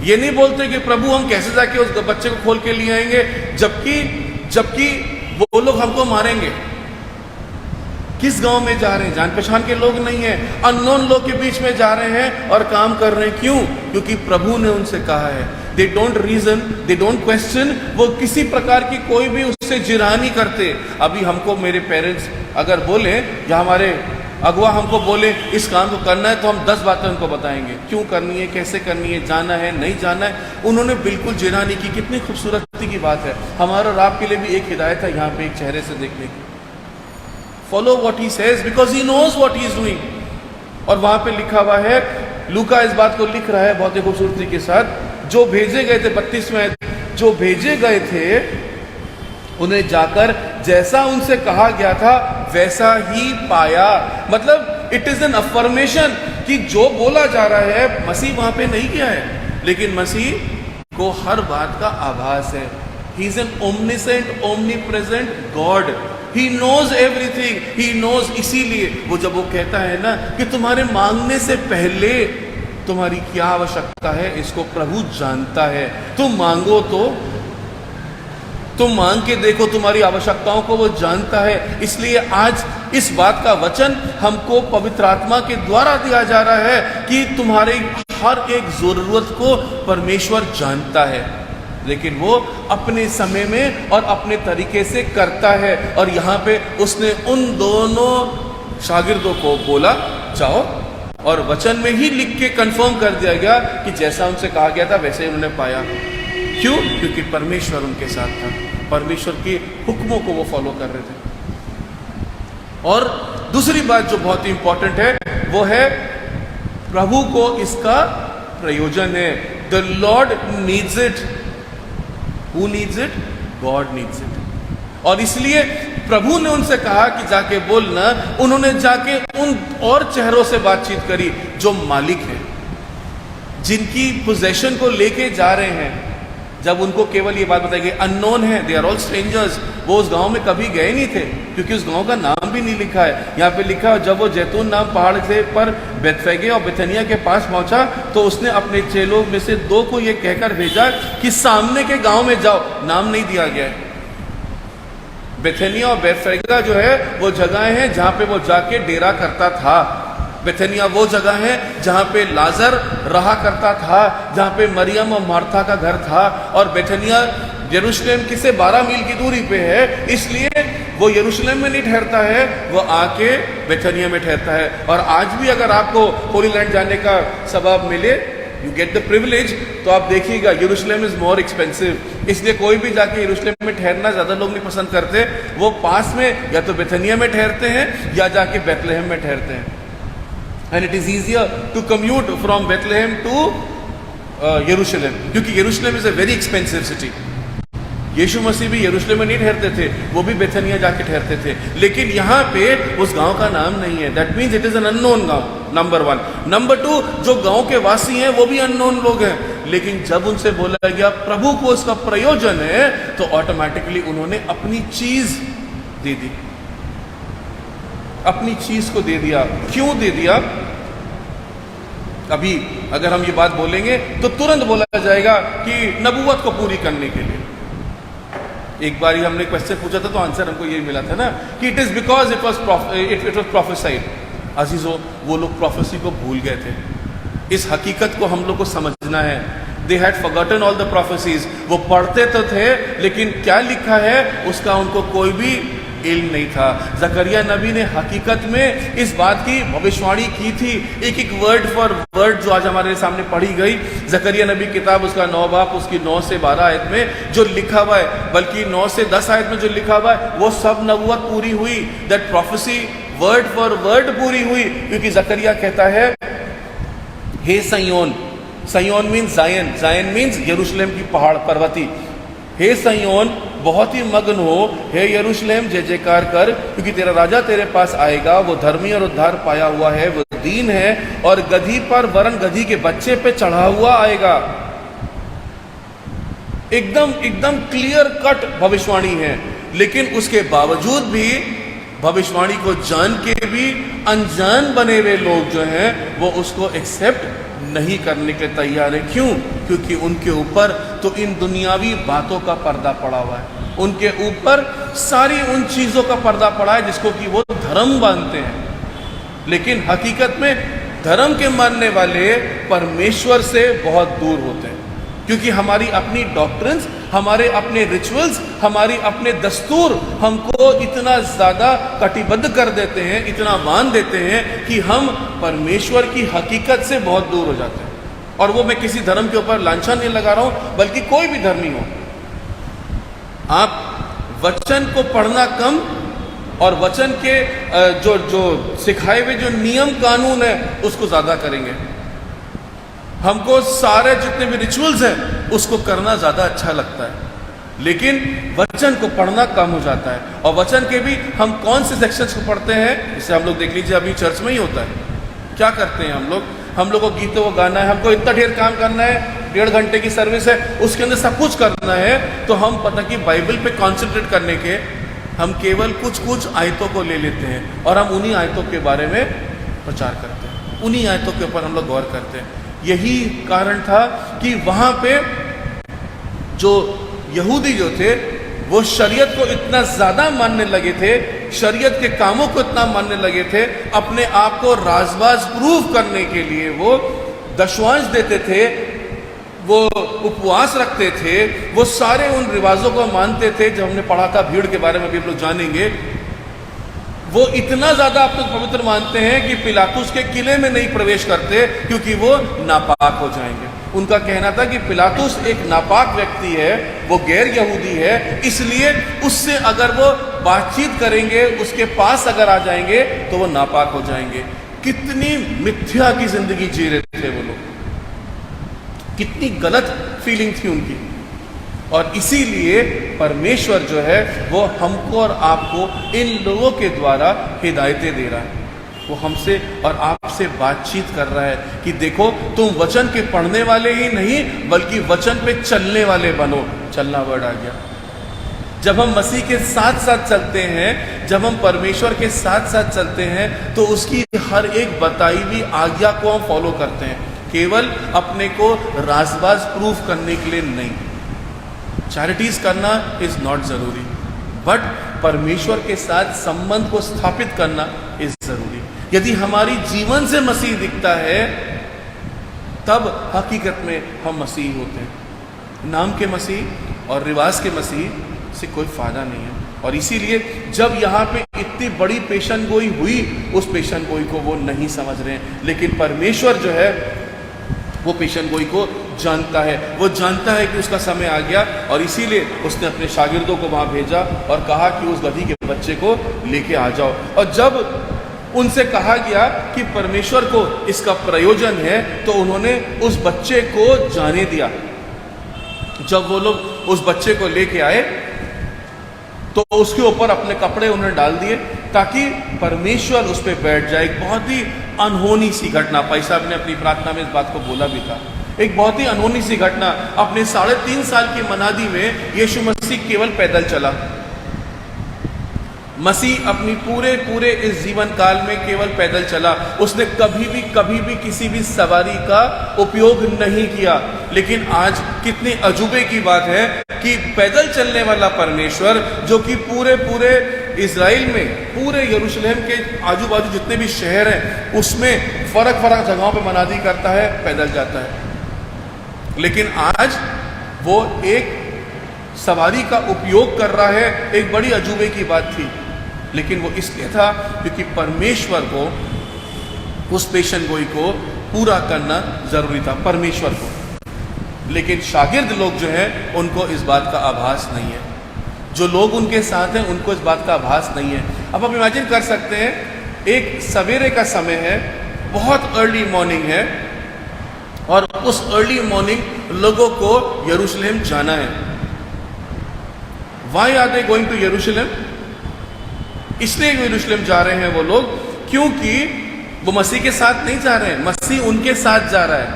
ये नहीं बोलते कि प्रभु हम कैसे जाके उस बच्चे को खोल के लिए आएंगे जबकि वो लोग हमको मारेंगे। किस गांव में जा रहे हैं? जान पहचान के लोग नहीं है, अननोन लोग के बीच में जा रहे हैं और काम कर रहे हैं। क्यों? क्योंकि प्रभु ने उनसे कहा है। They don't reason, they don't question, वो किसी प्रकार की कोई भी उससे जिरह नहीं करते। अभी हमको मेरे पेरेंट्स अगर बोले या हमारे अगुआ हमको बोले इस काम को करना है तो हम 10 बातें उनको बताएंगे, क्यों करनी है, कैसे करनी है, जाना है नहीं जाना है। उन्होंने बिल्कुल जिरह नहीं की। कितनी खूबसूरती की बात है। हमारा और आपके लिए भी एक हिदायत है यहाँ पे एक चेहरे से देखने की। Follow what he says because he knows what he is doing. और वहां पे लिखा हुआ है, लूका इस बात को लिख रहा है बहुत ही खूबसूरती के साथ, जो भेजे गए थे 32वें, जो भेजे गए थे उन्हें जाकर जैसा उनसे कहा गया था वैसा ही पाया। मतलब इट इज एन अफर्मेशन कि जो बोला जा रहा है मसीह वहां पे नहीं किया है, लेकिन मसीह को हर बात का आभास है। He is an omniscient, omnipresent God. He knows everything, he knows. इसीलिए वो जब वो कहता है ना कि तुम्हारे मांगने से पहले तुम्हारी क्या आवश्यकता है इसको प्रभु जानता है। तुम मांगो तो तुम मांग के देखो, तुम्हारी आवश्यकताओं को वो जानता है। इसलिए आज इस बात का वचन हमको पवित्र आत्मा के द्वारा दिया जा रहा है कि तुम्हारे हर एक जरूरत को परमेश्वर जानता है, लेकिन वो अपने समय में और अपने तरीके से करता है। और यहाँ पे उसने उन दोनों शागिर्दों को बोला जाओ, और वचन में ही लिख के कंफर्म कर दिया गया कि जैसा उनसे कहा गया था वैसे ही उन्होंने पाया। क्यों? क्योंकि परमेश्वर उनके साथ था, परमेश्वर के हुक्मों को वो फॉलो कर रहे थे। और दूसरी बात जो बहुत ही इंपॉर्टेंट है वो है प्रभु को इसका प्रयोजन है। The Lord needs it. Who needs it? God needs it. और इसलिए प्रभु ने उनसे कहा कि जाके बोलना। उन्होंने जाके उन और चेहरों से बातचीत करी जो मालिक है, जिनकी पोजेशन को लेके जा रहे हैं। जब उनको केवल ये बात बताई गई, अननोन है, दे आर ऑल स्ट्रेंजर्स। वो उस गांव में कभी गए नहीं थे क्योंकि उस गांव का नाम भी नहीं लिखा है। यहाँ पे लिखा है जब वो जैतून नाम पहाड़ से पर बेथफगे और बेथनिया के पास पहुंचा तो उसने अपने चेलों में से 2 को ये कहकर भेजा कि सामने के गांव में जाओ। नाम नहीं दिया गया है। बेथनिया और बेथफगा जो है वो जगह हैं जहाँ पे वो जाके डेरा करता था। बेथनिया वो जगह है जहाँ पे लाजर रहा करता था, जहाँ पे मरियम और मार्था का घर था। और बेथनिया यरूशलेम की से 12 मील की दूरी पे है, इसलिए वो यरूशलेम में नहीं ठहरता है, वो आके बेथनिया में ठहरता है। और आज भी अगर आपको होली लैंड जाने का सबब मिले, यू गेट द प्रिविलेज, तो आप देखिएगा यरूशलेम इज मोर एक्सपेंसिव। इसलिए कोई भी जाके यरूशलेम में ठहरना ज़्यादा लोग नहीं पसंद करते। वो पास में या तो बेथनिया में ठहरते हैं या जाके बेथलेहम में ठहरते हैं। And it is easier to commute from Bethlehem to Jerusalem, क्योंकि Jerusalem is a very expensive city. यीशु मसीह भी यरूशलेम में नहीं ठहरते थे, वो भी बेथनिया जाके ठहरते थे। लेकिन यहाँ पे उस गांव का नाम नहीं है। That means it is an unknown गांव, नंबर 1। नंबर 2, जो गांव के वासी हैं वो भी अननोन लोग हैं। लेकिन जब उनसे बोला गया प्रभु को इसका प्रयोजन है, तो ऑटोमेटिकली उन्होंने अपनी चीज दे दी, अपनी चीज को दे दिया। क्यों दे दिया? अभी अगर हम ये बात बोलेंगे तो तुरंत बोला जाएगा कि नबूवत को पूरी करने के लिए। एक बार ही हमने क्वेश्चन पूछा था तो आंसर हमको ये मिला था ना कि it is because it was prophesied. अजीजों, वो लोग प्रोफेसी को भूल गए थे। इस हकीकत को हम लोग को समझना है। They had forgotten all the prophecies. वो पढ़ते तो थे लेकिन क्या लिखा है उसका उनको कोई भी इल्म नहीं था। जकरिया नबी ने हकीकत में इस बात की भविष्यवाणी की थी, एक एक वर्ड फॉर वर्ड जो आज हमारे सामने पढ़ी गई। जकरिया नबी किताब उसका 9 बाब उसकी 9 से 12 आयत में जो लिखा हुआ है, बल्कि 9 से 10 आयत में जो लिखा हुआ है, वो सब नबूवत पूरी हुई। That prophecy word for word पूरी हुई, क्योंकि जकरिया कहता है हे सयोन, सयोन मीन्स जायन, जायन मीन्स यरूशलेम की पहाड़ पर्वती। हे सयोन बहुत ही मग्न हो, हे यरूशलेम जय जयकार कर, क्योंकि तेरा राजा तेरे पास आएगा, वो धर्मी और उद्धार पाया हुआ है, वो दीन है और गधी पर वरन गधी के बच्चे पे चढ़ा हुआ आएगा। एकदम क्लियर कट भविष्यवाणी है, लेकिन उसके बावजूद भी भविष्यवाणी को जान के भी अनजान बने हुए लोग जो हैं वो उसको एक्सेप्ट नहीं करने के तैयार है। क्यों? क्योंकि उनके ऊपर तो इन दुनियावी बातों का पर्दा पड़ा हुआ है, उनके ऊपर सारी उन चीजों का पर्दा पड़ा है जिसको कि वो धर्म मानते हैं। लेकिन हकीकत में धर्म के मानने वाले परमेश्वर से बहुत दूर होते हैं, क्योंकि हमारी अपनी डॉक्ट्रिन्स, हमारे अपने रिचुअल्स, हमारी अपने दस्तूर हमको इतना ज़्यादा कटिबद्ध कर देते हैं, इतना बांध देते हैं कि हम परमेश्वर की हकीकत से बहुत दूर हो जाते हैं। और वो मैं किसी धर्म के ऊपर लांछन नहीं लगा रहा हूँ, बल्कि कोई भी धर्मी हो, आप वचन को पढ़ना कम और वचन के जो सिखाए हुए जो नियम कानून है उसको ज़्यादा करेंगे। हमको सारे जितने भी रिचुअल्स हैं उसको करना ज़्यादा अच्छा लगता है, लेकिन वचन को पढ़ना कम हो जाता है। और वचन के भी हम कौन से सेक्शंस को पढ़ते हैं, जैसे हम लोग देख लीजिए अभी चर्च में ही होता है, क्या करते हैं हम लोग को गीतों को गाना है, हमको इतना ढेर काम करना है, 1.5 घंटे की सर्विस है, उसके अंदर सब कुछ करना है, तो हम पता कि बाइबल पे कॉन्सेंट्रेट करने के हम केवल कुछ आयतों को ले लेते हैं और हम उन्हीं आयतों के बारे में प्रचार करते हैं, उन्हीं आयतों के ऊपर हम लोग गौर करते हैं। यही कारण था कि वहाँ पे जो यहूदी जो थे वो शरीयत को इतना ज़्यादा मानने लगे थे, शरीयत के कामों को इतना मानने लगे थे, अपने आप को राजबाज प्रूफ करने के लिए वो दशवांश देते थे, वो उपवास रखते थे, वो सारे उन रिवाजों को मानते थे। जब हमने पढ़ा था भीड़ के बारे में भी हम लोग जानेंगे, वो इतना ज़्यादा अपने पवित्र मानते हैं कि पिलातुस के किले में नहीं प्रवेश करते क्योंकि वो नापाक हो जाएंगे। उनका कहना था कि पिलातुस एक नापाक व्यक्ति है, वो गैर यहूदी है, इसलिए उससे अगर वो बातचीत करेंगे, उसके पास अगर आ जाएंगे तो वो नापाक हो जाएंगे। कितनी मिथ्या की जिंदगी जी रहे थे वो लोग, कितनी गलत फीलिंग थी उनकी। और इसीलिए परमेश्वर जो है वो हमको और आपको इन लोगों के द्वारा हिदायतें दे रहा है, वो हमसे और आपसे बातचीत कर रहा है कि देखो तुम वचन के पढ़ने वाले ही नहीं बल्कि वचन पे चलने वाले बनो। चलना वर्ड आ गया। जब हम मसीह के साथ साथ चलते हैं, जब हम परमेश्वर के साथ साथ चलते हैं, तो उसकी हर एक बताई हुई आज्ञा को हम फॉलो करते हैं, केवल अपने को राजबाज प्रूफ करने के लिए नहीं। चैरिटीज करना इज नॉट जरूरी, बट परमेश्वर के साथ संबंध को स्थापित करना इज जरूरी। यदि हमारी जीवन से मसीह दिखता है तब हकीकत में हम मसीह होते हैं। नाम के मसीह और रिवाज के मसीह से कोई फायदा नहीं है। और इसीलिए जब यहाँ पे इतनी बड़ी पेशन गोई हुई, उस पेशन गोई को वो नहीं समझ रहे हैं, लेकिन परमेश्वर जो है वो पेशन गोई को जानता है। वो जानता है कि उसका समय आ गया और इसीलिए उसने अपने शागिर्दों को वहाँ भेजा और कहा कि उस गधी के बच्चे को लेके आ जाओ। और जब उनसे कहा गया कि परमेश्वर को इसका प्रयोजन है तो उन्होंने उस बच्चे को जाने दिया। जब वो लोग उस बच्चे को लेके आए तो उसके ऊपर अपने कपड़े उन्होंने डाल दिए ताकि परमेश्वर उस पर बैठ जाए। एक बहुत ही अनहोनी सी घटना, भाई साहब ने अपनी प्रार्थना में इस बात को बोला भी था, एक बहुत ही अनहोनी सी घटना। अपने 3.5 साल की मनादी में यीशु मसीह केवल पैदल चला। मसीह अपनी पूरे इस जीवन काल में केवल पैदल चला। उसने कभी भी किसी भी सवारी का उपयोग नहीं किया। लेकिन आज कितनी अजूबे की बात है कि पैदल चलने वाला परमेश्वर जो कि पूरे इजराइल में, पूरे यरूशलेम के आजू बाजू जितने भी शहर हैं उसमें फर्क जगहों पे मनादी करता है, पैदल जाता है। लेकिन आज वो एक सवारी का उपयोग कर रहा है। एक बड़ी अजूबे की बात थी, लेकिन वो इसलिए था क्योंकि परमेश्वर को उस पेशन गोई को पूरा करना जरूरी था, परमेश्वर को। लेकिन शागिर्द लोग जो हैं उनको इस बात का आभास नहीं है, जो लोग उनके साथ हैं उनको इस बात का आभास नहीं है। अब आप इमेजिन कर सकते हैं, एक सवेरे का समय है, बहुत अर्ली मॉर्निंग है, और उस अर्ली मॉर्निंग लोगों को यरूशलेम जाना है। Why are they going to Jerusalem? इसलिए यरूशलेम जा रहे हैं वो लोग क्योंकि वो मसीह के साथ नहीं जा रहे हैं, मसीह उनके साथ जा रहा है,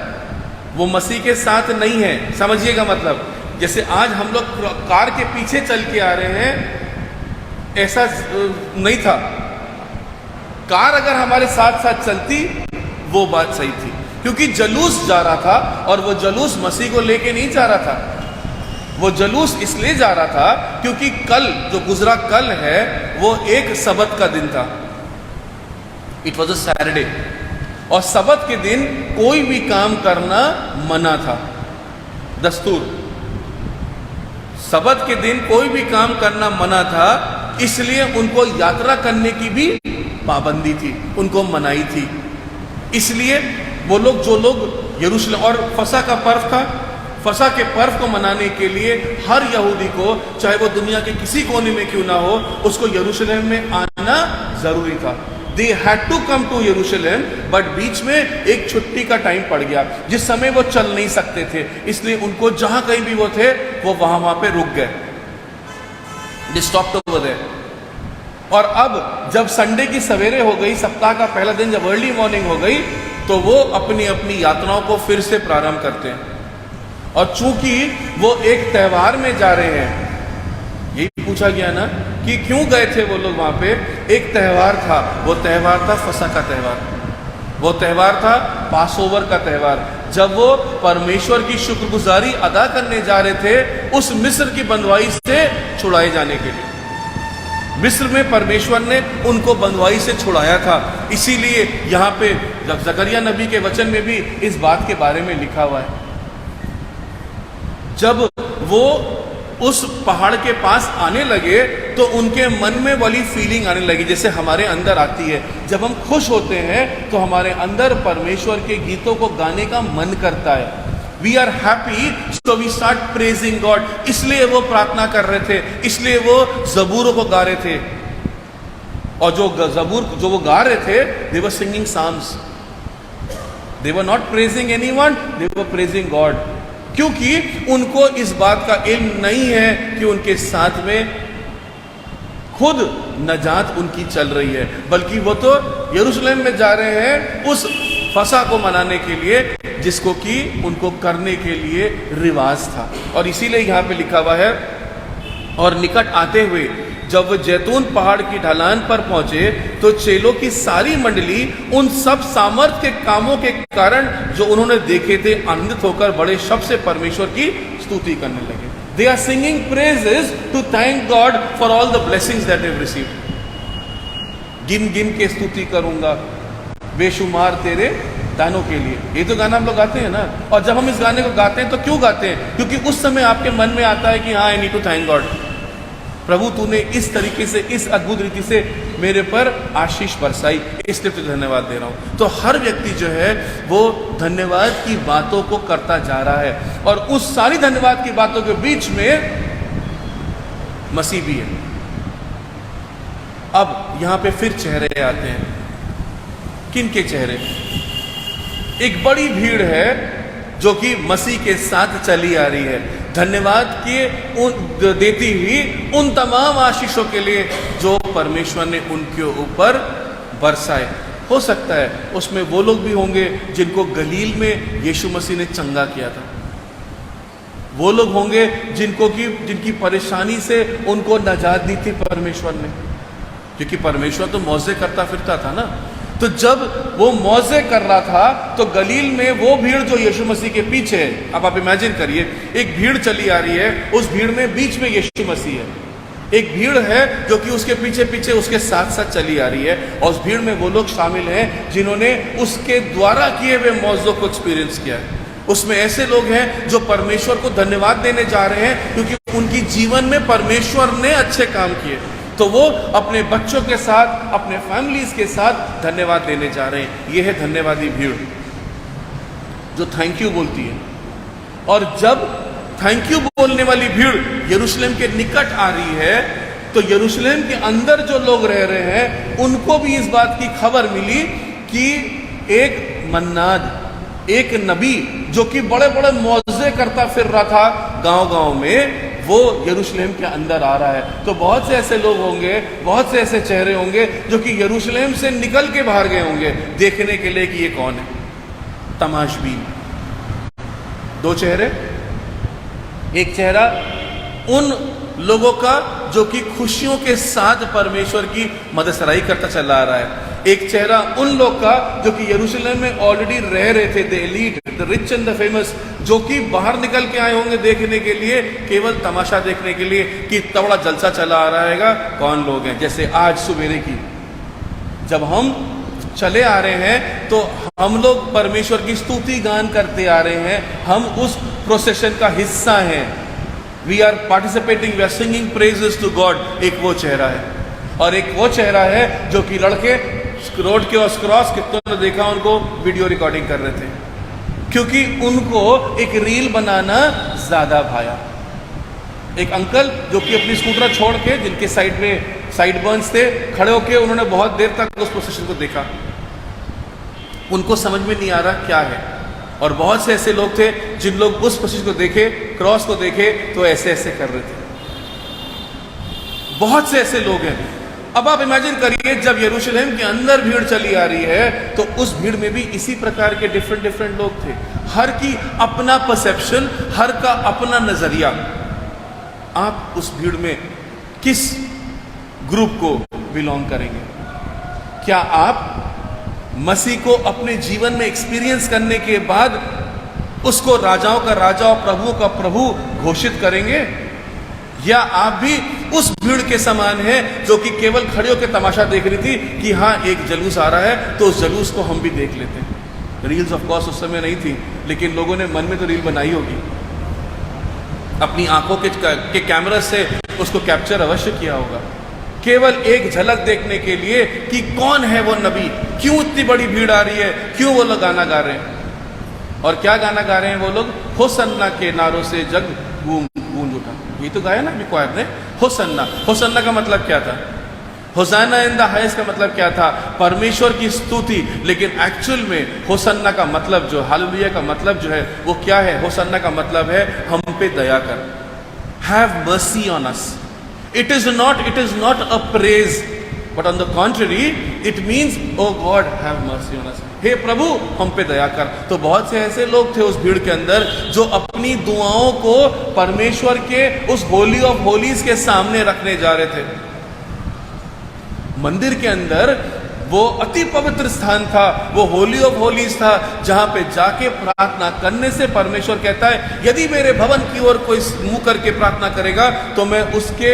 वो मसीह के साथ नहीं है। समझिएगा मतलब, जैसे आज हम लोग कार के पीछे चल के आ रहे हैं, ऐसा नहीं था। कार अगर हमारे साथ साथ चलती वो बात सही थी, क्योंकि जलूस जा रहा था और वो जलूस मसीह को लेके नहीं जा रहा था। वो जलूस इसलिए जा रहा था क्योंकि कल जो गुजरा कल है वो एक सबत का दिन था। इट वॉज अ सैटरडे, और सबत के दिन कोई भी काम करना मना था, दस्तूर। सबत के दिन कोई भी काम करना मना था, इसलिए उनको यात्रा करने की भी पाबंदी थी, उनको मनाही थी। इसलिए वो लोग जो लोग यरूशलेम, और फसह का पर्व था, फसह के पर्व को मनाने के लिए हर यहूदी को, चाहे वो दुनिया के किसी कोने में क्यों ना हो, उसको यरूशलेम में आना जरूरी था। They had to come to Jerusalem, but बीच में एक छुट्टी का टाइम पड़ गया जिस समय वो चल नहीं सकते थे, इसलिए उनको जहां कहीं भी वो थे वो वहां पे रुक गए। They stopped over there। और अब जब संडे की सवेरे हो गई, सप्ताह का पहला दिन जब अर्ली मॉर्निंग हो गई, तो वो अपनी अपनी यात्राओं को फिर से प्रारंभ करते हैं। और चूंकि वो एक त्योहार में जा रहे हैं, यही पूछा गया ना कि क्यों गए थे वो लोग वहां पे, एक त्योहार था, वो त्योहार था फसह का त्योहार, वो त्योहार था पासओवर का त्योहार, जब वो परमेश्वर की शुक्रगुजारी अदा करने जा रहे थे उस मिस्र की बंधुआई से छुड़ाए जाने के लिए। मिस्र में परमेश्वर ने उनको बंधुआई से छुड़ाया था, इसीलिए यहाँ पे जकरिया नबी के वचन में भी इस बात के बारे में लिखा हुआ है। जब वो उस पहाड़ के पास आने लगे तो उनके मन में वाली फीलिंग आने लगी जैसे हमारे अंदर आती है। जब हम खुश होते हैं तो हमारे अंदर परमेश्वर के गीतों को गाने का मन करता है। We are happy, so we start praising God. इसलिए वो प्रार्थना कर रहे थे, इसलिए वो जबूरों को गा रहे थे। और जो जबूर जो वो गा रहे थे, they were singing psalms, they were not praising anyone, they were praising God. क्योंकि उनको इस बात का इल्म नहीं है कि उनके साथ में खुद नजात उनकी चल रही है, बल्कि वो तो यरूशलेम में जा रहे हैं उस फसह को मनाने के लिए जिसको कि उनको करने के लिए रिवाज था। और इसीलिए यहाँ पे लिखा हुआ है, और निकट आते हुए जब वो जैतून पहाड़ की ढलान पर पहुंचे तो चेलों की सारी मंडली उन सब सामर्थ के कामों के कारण जो उन्होंने देखे थे आनंदित होकर बड़े शब्द से परमेश्वर की स्तुति करने लगे। They are singing praises to thank God for all the blessings that they've received। गिन गिन के स्तुति करूंगा बेशुमार तेरे दानों के लिए, ये तो गाना हम लोग गाते हैं ना। और जब हम इस गाने को गाते हैं तो क्यों गाते हैं? क्योंकि उस समय आपके मन में आता है कि हाँ, I need to thank God, प्रभु तूने इस तरीके से, इस अद्भुत रीति से मेरे पर आशीष बरसाई, इसलिए तुझे धन्यवाद दे रहा हूं। तो हर व्यक्ति जो है वो धन्यवाद की बातों को करता जा रहा है, और उस सारी धन्यवाद की बातों के बीच में मसीह भी है। अब यहां पे फिर चेहरे आते हैं। किन के चेहरे? एक बड़ी भीड़ है जो कि मसीह के साथ चली आ रही है, धन्यवाद के देती हुई उन तमाम आशीषों के लिए जो परमेश्वर ने उनके ऊपर बरसाए। हो सकता है उसमें वो लोग भी होंगे जिनको गलील में यीशु मसीह ने चंगा किया था, वो लोग होंगे जिनकी परेशानी से उनको नजात दी थी परमेश्वर ने, क्योंकि परमेश्वर तो मौजे करता फिरता था ना। तो जब वो मौजे कर रहा था तो गलील में वो भीड़ जो यीशु मसीह के पीछे है, अब आप इमेजिन करिए एक भीड़ चली आ रही है, उस भीड़ में बीच में यीशु मसीह है, एक भीड़ है जो कि उसके पीछे पीछे उसके साथ साथ चली आ रही है, और उस भीड़ में वो लोग शामिल हैं जिन्होंने उसके द्वारा किए हुए मौजों को एक्सपीरियंस किया है। उसमें ऐसे लोग हैं जो परमेश्वर को धन्यवाद देने जा रहे हैं क्योंकि उनकी जीवन में परमेश्वर ने अच्छे काम किए, तो वो अपने बच्चों के साथ, अपने फैमिलीज के साथ धन्यवाद देने जा रहे हैं। ये है धन्यवादी भीड़ जो थैंक यू बोलती है। और जब थैंक यू बोलने वाली भीड़ यरूशलेम के निकट आ रही है तो यरूशलेम के अंदर जो लोग रह रहे हैं उनको भी इस बात की खबर मिली कि एक मन्नाद एक नबी जो कि बड़े बड़े मौजे करता फिर रहा था गांव-गांव में, वो यरूशलेम के अंदर आ रहा है। तो बहुत से ऐसे लोग होंगे, बहुत से ऐसे चेहरे होंगे जो कि यरूशलेम से निकल के बाहर गए होंगे देखने के लिए कि ये कौन है। तमाशबीन, दो चेहरे, एक चेहरा उन लोगों का जो कि खुशियों के साथ परमेश्वर की मददसराई करता चला आ रहा है, एक चेहरा उन लोग का जो कि यरूशलेम में ऑलरेडी रह रहे थे, the elite, the rich and the famous, जो कि बाहर निकल के आए होंगे देखने के लिए, केवल तमाशा देखने के लिए कि इतना बड़ा जलसा चला आ रहेगा, कौन लोग हैं। जैसे आज सवेरे की जब हम चले आ रहे हैं तो हम लोग परमेश्वर की स्तुति गान करते आ रहे हैं, हम उस प्रोसेशन का हिस्सा हैं, we are participating, we are singing praises to God. एक वो चेहरा है, और एक वो चेहरा है जो कि लड़के रोड के उस क्रॉस, कितनों ने देखा उनको वीडियो रिकॉर्डिंग कर रहे थे, क्योंकि उनको एक रील बनाना ज्यादा भाया। एक अंकल जो कि अपनी स्कूटर छोड़ के, जिनके साइड में साइड बर्न्स थे, खड़े होके उन्होंने बहुत देर तक उस प्रोसेशन को देखा, उनको समझ में नहीं आ रहा क्या है। और बहुत से ऐसे लोग थे जिन लोग उस प्रोसेशन को देखे, क्रॉस को देखे, तो ऐसे ऐसे कर रहे थे। बहुत से ऐसे लोग हैं। अब आप इमेजिन करिए, जब यरूशलेम के अंदर भीड़ चली आ रही है तो उस भीड़ में भी इसी प्रकार के डिफरेंट लोग थे, हर की अपना परसेप्शन, हर का अपना नजरिया। आप उस भीड़ में किस ग्रुप को बिलोंग करेंगे? क्या आप मसीह को अपने जीवन में एक्सपीरियंस करने के बाद उसको राजाओं का राजा और प्रभुओं का प्रभु घोषित करेंगे, या आप भी उस भीड़ के समान हैं जो कि केवल खड़े होकर तमाशा देख रही थी कि हाँ एक जलूस आ रहा है तो उस जलूस को हम भी देख लेते हैं। रील्स ऑफ कोर्स उस समय नहीं थी, लेकिन लोगों ने मन में तो रील बनाई होगी, अपनी आंखों के कैमरा से उसको कैप्चर अवश्य किया होगा, केवल एक झलक देखने के लिए कि कौन है वो नबी, क्यों इतनी बड़ी भीड़ आ रही है, क्यों वो लोग गाना गा रहे हैं। और क्या गाना गा रहे हैं वो लोग? होसन्ना के नारों से जग गूंज उठा। ये तो गाया ना अभी क्वायर ने, होसन्ना। होसन्ना का मतलब क्या था? होसाना इन द हाईएस्ट का मतलब क्या था? परमेश्वर की स्तुति। लेकिन एक्चुअल में होसन्ना का मतलब, जो हालेलुया का मतलब जो है वो क्या है? होसन्ना का मतलब है हम पे दया कर, have mercy on us. It is not a praise, but on the contrary, it means, oh God, have mercy on us. हे प्रभु हम पे दया कर। तो बहुत से ऐसे लोग थे उस भीड़ के अंदर जो अपनी दुआओं को परमेश्वर के उस होली ऑफ होलीज के सामने रखने जा रहे थे। मंदिर के अंदर वो अति पवित्र स्थान था, वो होली ऑफ होलीज था, जहां पे जाके प्रार्थना करने से परमेश्वर कहता है यदि मेरे भवन की ओर कोई मुंह करके प्रार्थना करेगा तो मैं उसके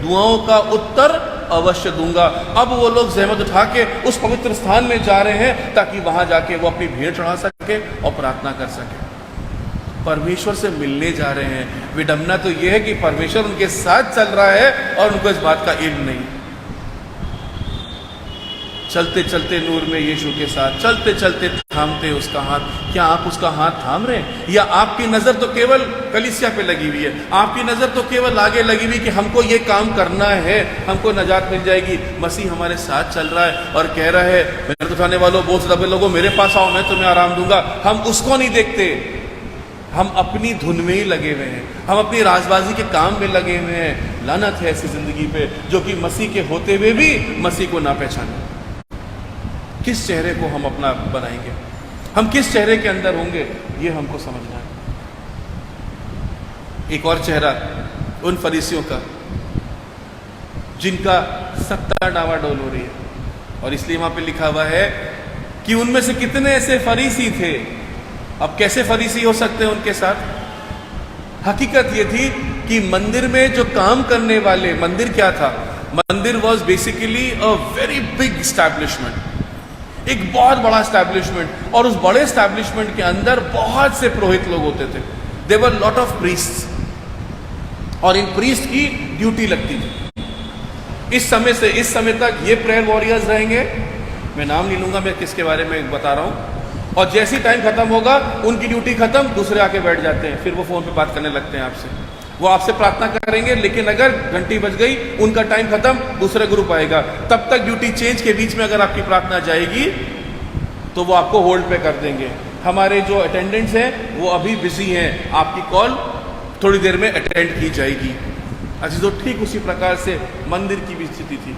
दुआओं का उत्तर अवश्य दूंगा। अब वो लोग जहमत उठा के उस पवित्र स्थान में जा रहे हैं ताकि वहां जाके वो अपनी भेंट चढ़ा सके और प्रार्थना कर सके। परमेश्वर से मिलने जा रहे हैं। विडंबना तो यह है कि परमेश्वर उनके साथ चल रहा है और उनको इस बात का इल्म नहीं। चलते चलते नूर में यीशु के साथ, चलते चलते थामते उसका हाथ। क्या आप उसका हाथ थाम रहे हैं, या आपकी नजर तो केवल कलीसिया पे लगी हुई है, आपकी नजर तो केवल आगे लगी हुई कि हमको ये काम करना है, हमको नजात मिल जाएगी। मसीह हमारे साथ चल रहा है और कह रहा है मेरे उठाने वालों, बोझ दबे लोगों, मेरे पास आओ, मैं तुम्हें आराम दूंगा। हम उसको नहीं देखते, हम अपनी धुन में ही लगे हुए हैं, हम अपनी राजबाजी के काम में लगे हुए हैं। लानत है ऐसी जिंदगी पे जो कि मसीह के होते हुए भी मसीह को ना पहचाने। किस चेहरे को हम अपना बनाएंगे, हम किस चेहरे के अंदर होंगे, ये हमको समझना है। एक और चेहरा उन फरीसियों का जिनका सत्ता डावाडोल हो रही है, और इसलिए वहां पे लिखा हुआ है कि उनमें से कितने ऐसे फरीसी थे। अब कैसे फरीसी हो सकते हैं उनके साथ? हकीकत ये थी कि मंदिर में जो काम करने वाले, मंदिर क्या था? मंदिर was basically a very big establishment, एक बहुत बड़ा एस्टैब्लिशमेंट, और उस बड़े एस्टैब्लिशमेंट के अंदर बहुत से पुरोहित लोग होते थे। There were lot of priests, और इन प्रीस्ट की ड्यूटी लगती थी। इस समय तक ये प्रेयर वॉरियर्स रहेंगे, मैं नाम नहीं लूंगा, मैं किसके बारे में बता रहा हूं। और जैसे ही टाइम खत्म होगा उनकी ड्यूटी खत्म, दूसरे आके बैठ जाते हैं, फिर वो फोन पे बात करने लगते हैं आपसे। वो आपसे प्रार्थना करेंगे, लेकिन अगर घंटी बज गई, उनका टाइम खत्म, दूसरा ग्रुप आएगा, तब तक ड्यूटी चेंज के बीच में अगर आपकी प्रार्थना जाएगी तो वो आपको होल्ड पे कर देंगे। हमारे जो अटेंडेंट्स हैं वो अभी बिजी हैं, आपकी कॉल थोड़ी देर में अटेंड की जाएगी। अच्छा, तो ठीक उसी प्रकार से मंदिर की भी स्थिति थी।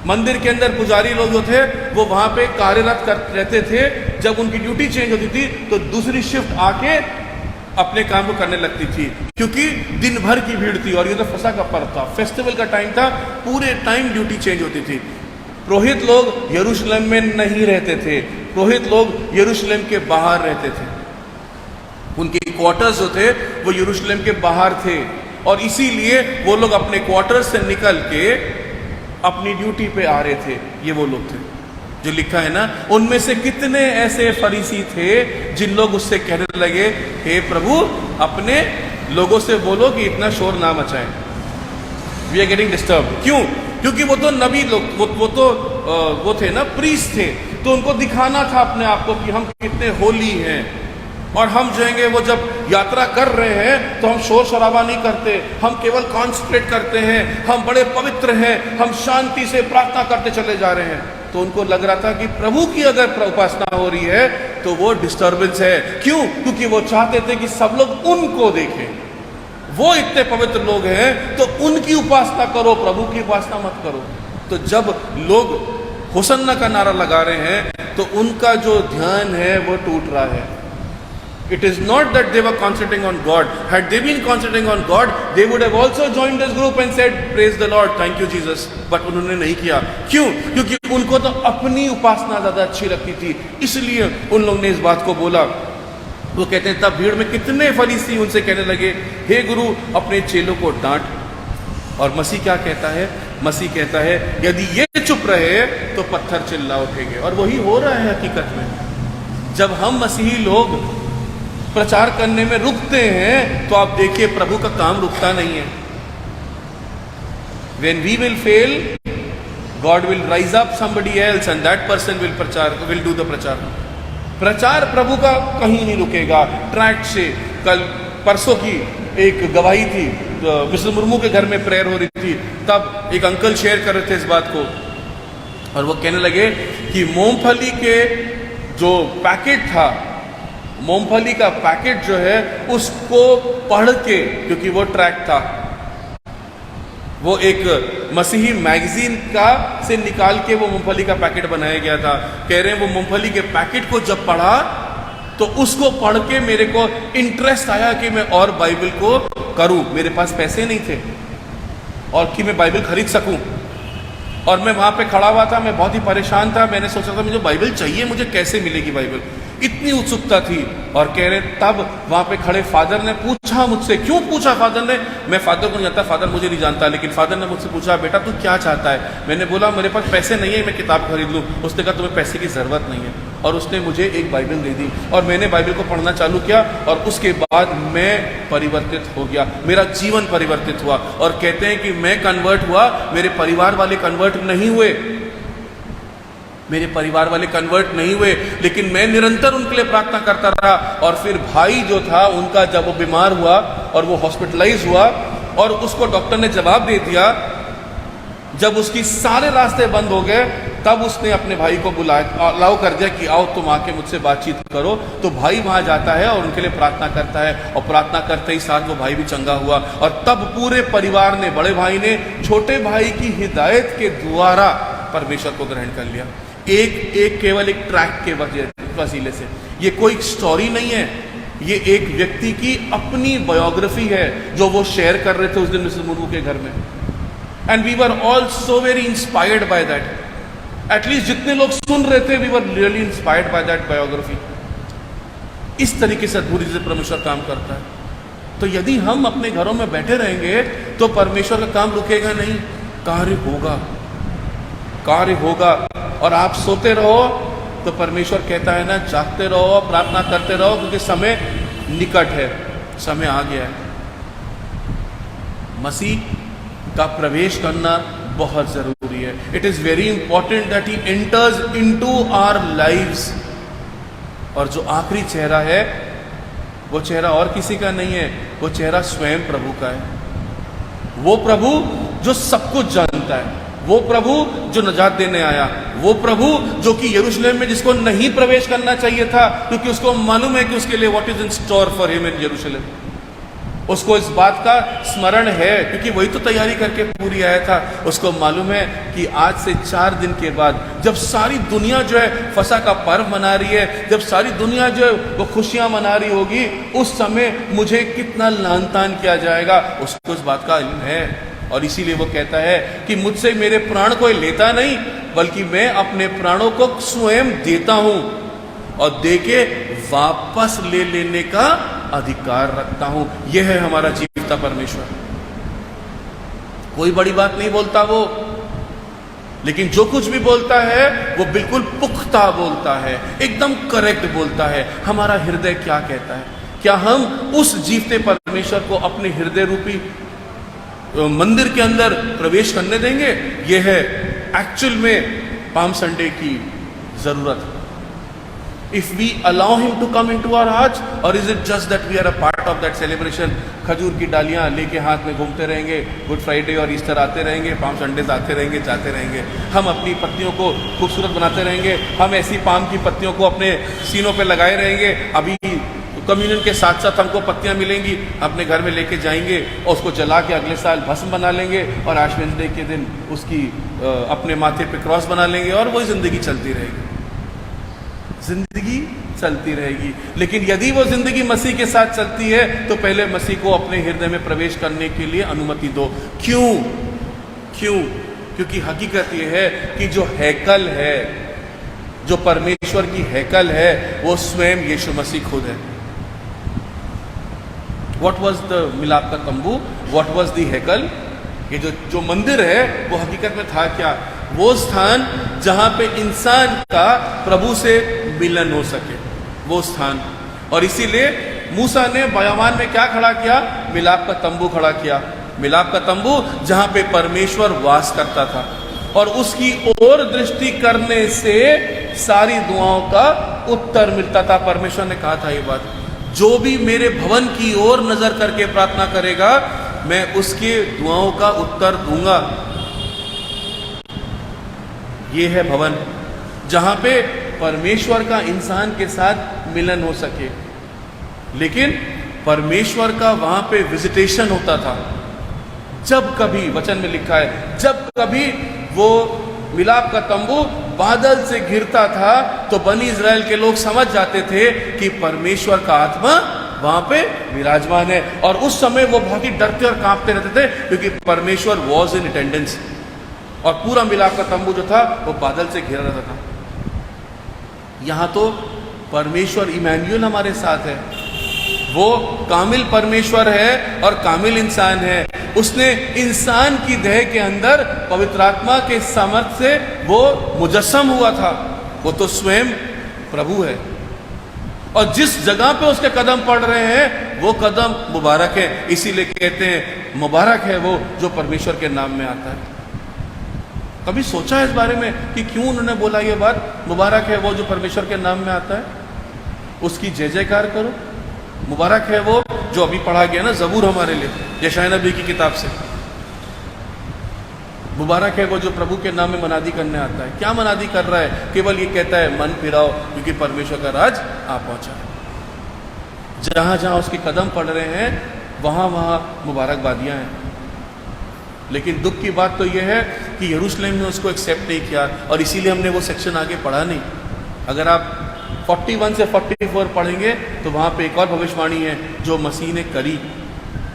मंदिर के अंदर पुजारी लोग जो थे वो वहाँ पे कार्यरत रहते थे। जब उनकी ड्यूटी चेंज होती थी तो दूसरी शिफ्ट आके अपने काम को करने लगती थी, क्योंकि दिन भर की भीड़ थी और ये तो फसा का पर्व था, फेस्टिवल का टाइम था, पूरे टाइम ड्यूटी चेंज होती थी। पुरोहित लोग यरूशलेम में नहीं रहते थे, पुरोहित लोग यरूशलेम के बाहर रहते थे। उनके क्वार्टर्स जो थे वो यरूशलेम के बाहर थे और इसीलिए वो लोग अपने क्वार्टर्स से निकल के अपनी ड्यूटी पे आ रहे थे। ये वो लोग थे जो लिखा है ना, उनमें से कितने ऐसे फरीसी थे जिन लोग उससे कहने लगे, हे प्रभु अपने लोगों से बोलो कि इतना शोर ना मचाएं, वी आर गेटिंग डिस्टर्ब। क्यों? क्योंकि वो तो नबी लोग, वो थे ना, प्रीस्ट थे, तो उनको दिखाना था अपने आप को कि हम कितने होली हैं। और हम जाएंगे, वो जब यात्रा कर रहे हैं तो हम शोर शराबा नहीं करते, हम केवल कॉन्सेंट्रेट करते हैं, हम बड़े पवित्र हैं, हम शांति से प्रार्थना करते चले जा रहे हैं। तो उनको लग रहा था कि प्रभु की अगर उपासना हो रही है तो वो डिस्टर्बेंस है। क्यों? क्योंकि वो चाहते थे कि सब लोग उनको देखें, वो इतने पवित्र लोग हैं तो उनकी उपासना करो, प्रभु की उपासना मत करो। तो जब लोग होसन्ना का नारा लगा रहे हैं तो उनका जो ध्यान है वो टूट रहा है। It is not that they were concentrating on God. Had they been concentrating on God, they would have also joined this group and said, "Praise the Lord, thank you Jesus." But उन्होंने नहीं किया। क्यों? क्योंकि उनको तो अपनी उपासना ज़्यादा अच्छी लगती थी, इसलिए उन लोगों ने इस बात को बोला। वो कहते हैं तब भीड़ में कितने फरीसी उनसे कहने लगे, हे गुरु अपने चेलों को डांट। और मसीह क्या कहता है? मसीह कहता है यदि ये चुप रहे तो पत्थर चिल्ला उठेंगे। और वही हो रहा है हकीकत में। जब हम मसीही लोग प्रचार करने में रुकते हैं तो आप देखिए प्रभु का काम रुकता नहीं है। When we will fail, God will rise up somebody else and that person will do the प्रचार। प्रचार प्रभु का कहीं नहीं रुकेगा। ट्रैक्ट से कल परसों की एक गवाही थी, मिस्टर मुर्मू के घर में प्रेयर हो रही थी, तब एक अंकल शेयर कर रहे थे इस बात को और वो कहने लगे कि मूंगफली के जो पैकेट था, मूंगफली का पैकेट जो है उसको पढ़ के, क्योंकि वो ट्रैक था, वो एक मसीही मैगजीन का से निकाल के वो मूंगफली का पैकेट बनाया गया था। कह रहे हैं वो मूंगफली के पैकेट को जब पढ़ा तो उसको पढ़ के मेरे को इंटरेस्ट आया कि मैं और बाइबल को करूं। मेरे पास पैसे नहीं थे और कि मैं बाइबल खरीद सकूं, और मैं वहां पे खड़ा हुआ था, मैं बहुत ही परेशान था। मैंने सोचा था मुझे बाइबल चाहिए, मुझे कैसे मिलेगी बाइबल, इतनी उत्सुकता थी। और कह रहे तब वहां पे खड़े फादर ने पूछा मुझसे, क्यों पूछा फादर ने? मैं फादर को नहीं जानता, फादर मुझे नहीं जानता, लेकिन फादर ने मुझसे पूछा बेटा तू क्या चाहता है? मैंने बोला मेरे पास पैसे नहीं है, मैं किताब खरीद लूँ। उसने कहा तुम्हें पैसे की जरूरत नहीं है, और उसने मुझे एक बाइबल दे दी और मैंने बाइबल को पढ़ना चालू किया और उसके बाद मैं परिवर्तित हो गया, मेरा जीवन परिवर्तित हुआ। और कहते हैं कि मैं कन्वर्ट हुआ, मेरे परिवार वाले कन्वर्ट नहीं हुए, मेरे परिवार वाले कन्वर्ट नहीं हुए, लेकिन मैं निरंतर उनके लिए प्रार्थना करता रहा। और फिर भाई जो था उनका जब वो बीमार हुआ और वो हॉस्पिटलाइज हुआ और उसको डॉक्टर ने जवाब दे दिया, जब उसकी सारे रास्ते बंद हो गए तब उसने अपने भाई को बुलाया, अलाउ कर दिया कि आओ तुम आके मुझसे बातचीत करो। तो भाई वहां जाता है और उनके लिए प्रार्थना करता है, और प्रार्थना करते ही साथ वो भाई भी चंगा हुआ। और तब पूरे परिवार ने, बड़े भाई ने छोटे भाई की हिदायत के द्वारा परमेश्वर को ग्रहण कर लिया, एक केवल एक ट्रैक के वसीले से। ये कोई स्टोरी नहीं है, ये एक व्यक्ति की अपनी बायोग्राफी है जो वो शेयर कर रहे थे उस दिन मिस्टर मुर्मू के घर में। And we were all so very inspired by that. At least जितने लोग सुन रहे थे, we were really inspired by that biography. इस तरीके से अद्भुत से परमेश्वर काम करता है। तो यदि हम अपने घरों में बैठे रहेंगे तो परमेश्वर का काम रुकेगा नहीं, कार्य होगा, कार्य होगा। और आप सोते रहो तो परमेश्वर कहता है ना, जागते रहो, प्रार्थना करते रहो, क्योंकि समय निकट है, समय आ गया है। मसीह का प्रवेश करना बहुत जरूरी है। It is very important that he enters into our lives. और जो आखिरी चेहरा है वो चेहरा और किसी का नहीं है, वो चेहरा स्वयं प्रभु का है। वो प्रभु जो सब कुछ जानता है, वो प्रभु जो नजात देने आया, वो प्रभु जो कि यरूशलेम में जिसको नहीं प्रवेश करना चाहिए था, क्योंकि उसको मालूम है कि उसके लिए what is in store for him in यरूशलेम। उसको इस बात का स्मरण है, क्योंकि वही तो तैयारी करके पूरी आया था। उसको मालूम है कि आज से 4 दिन के बाद जब सारी दुनिया जो है फसह का पर्व मना रही है, जब सारी दुनिया जो है वो खुशियां मना रही होगी, उस समय मुझे कितना लान तान किया जाएगा, उसको इस बात का इल्म है। और इसीलिए वो कहता है कि मुझसे मेरे प्राण कोई लेता नहीं, बल्कि मैं अपने प्राणों को स्वयं देता हूं और देके वापस ले लेने का अधिकार रखता हूं। यह है हमारा जीवता परमेश्वर। कोई बड़ी बात नहीं बोलता वो, लेकिन जो कुछ भी बोलता है वो बिल्कुल पुख्ता बोलता है, एकदम करेक्ट बोलता है। हमारा हृदय क्या कहता है? क्या हम उस जीवते परमेश्वर को अपने हृदय रूपी मंदिर के अंदर प्रवेश करने देंगे? यह है एक्चुअल में पाम संडे की जरूरत। If we allow him to come into our hearts, or is it just that we are a part of that celebration? खजूर की डालियां लेके हाथ में घूमते रहेंगे, गुड फ्राइडे और ईस्टर आते रहेंगे, पाम संडेज आते रहेंगे, जाते रहेंगे। हम अपनी पत्तियों को खूबसूरत बनाते रहेंगे, हम ऐसी पाम की पत्तियों को अपने सीनों पे लगाए रहेंगे। अभी कम्युनियन के साथ साथ हमको पत्तियां मिलेंगी, अपने घर में लेके जाएंगे और उसको जला के अगले साल भस्म बना लेंगे और आश वेडनेसडे के दिन उसकी अपने माथे पे क्रॉस बना लेंगे और वही जिंदगी चलती रहेगी। जिंदगी चलती रहेगी। लेकिन यदि वो जिंदगी मसीह के साथ चलती है तो पहले मसीह को अपने हृदय में प्रवेश करने के लिए अनुमति दो। क्यों? क्योंकि हकीकत ये है कि जो हैकल है, जो परमेश्वर की हैकल है, वो स्वयं यीशु मसीह खुद है। व्हाट वाज द मिलाप का तंबू? व्हाट वाज द हैकल? ये जो मंदिर है वो हकीकत में था क्या? वो स्थान जहां पे इंसान का प्रभु से मिलन हो सके, वो स्थान। और इसीलिए मूसा ने बयान में क्या खड़ा किया? मिलाप का तंबू खड़ा किया। मिलाप का तंबू जहां पे परमेश्वर वास करता था, और उसकी ओर दृष्टि करने से सारी दुआओं का उत्तर मिलता था। परमेश्वर ने कहा था ये बात, जो भी मेरे भवन की ओर नजर करके प्रार्थना करेगा, मैं उसके दुआओं का उत्तर दूंगा। ये है भवन जहां पे परमेश्वर का इंसान के साथ मिलन हो सके। लेकिन परमेश्वर का वहां पे विजिटेशन होता था। जब कभी, वचन में लिखा है, जब कभी वो मिलाप का तंबू बादल से घिरता था तो बनी इज़राइल के लोग समझ जाते थे कि परमेश्वर का आत्मा वहां पे विराजमान है। और उस समय वो बहुत ही डरते और कांपते रहते थे, क्योंकि परमेश्वर वॉज इन अटेंडेंस। और पूरा मिलाप का तंबू जो था वो बादल से घिरा रहता था। यहां तो परमेश्वर इमैनुअल हमारे साथ है। वो कामिल परमेश्वर है और कामिल इंसान है। उसने इंसान की देह के अंदर पवित्र आत्मा के सामर्थ्य से वो मुजस्सम हुआ था। वो तो स्वयं प्रभु है, और जिस जगह पे उसके कदम पड़ रहे हैं वो कदम मुबारक है। इसीलिए कहते हैं मुबारक है वो जो परमेश्वर के नाम में आता है। कभी सोचा है इस बारे में कि क्यों उन्होंने बोला ये बात? मुबारक है वो जो परमेश्वर के नाम में आता है, उसकी जय जयकार करो। मुबारक है वो जो अभी पढ़ा गया ना जबूर हमारे लिए, यशायाह नबी की किताब से। मुबारक है वो जो प्रभु के नाम में मनादी करने आता है। क्या मनादी कर रहा है? केवल ये कहता है मन फिराओ, क्योंकि परमेश्वर का राज आ पहुंचा है। जहां जहां उसके कदम पड़ रहे हैं वहां वहां मुबारकबादियां हैं। लेकिन दुख की बात तो यह है कि यरूशलेम ने उसको एक्सेप्ट नहीं किया, और इसीलिए हमने वो सेक्शन आगे पढ़ा नहीं। अगर आप 41 से 44 पढ़ेंगे तो वहां पे एक और भविष्यवाणी है जो मसीह ने करी।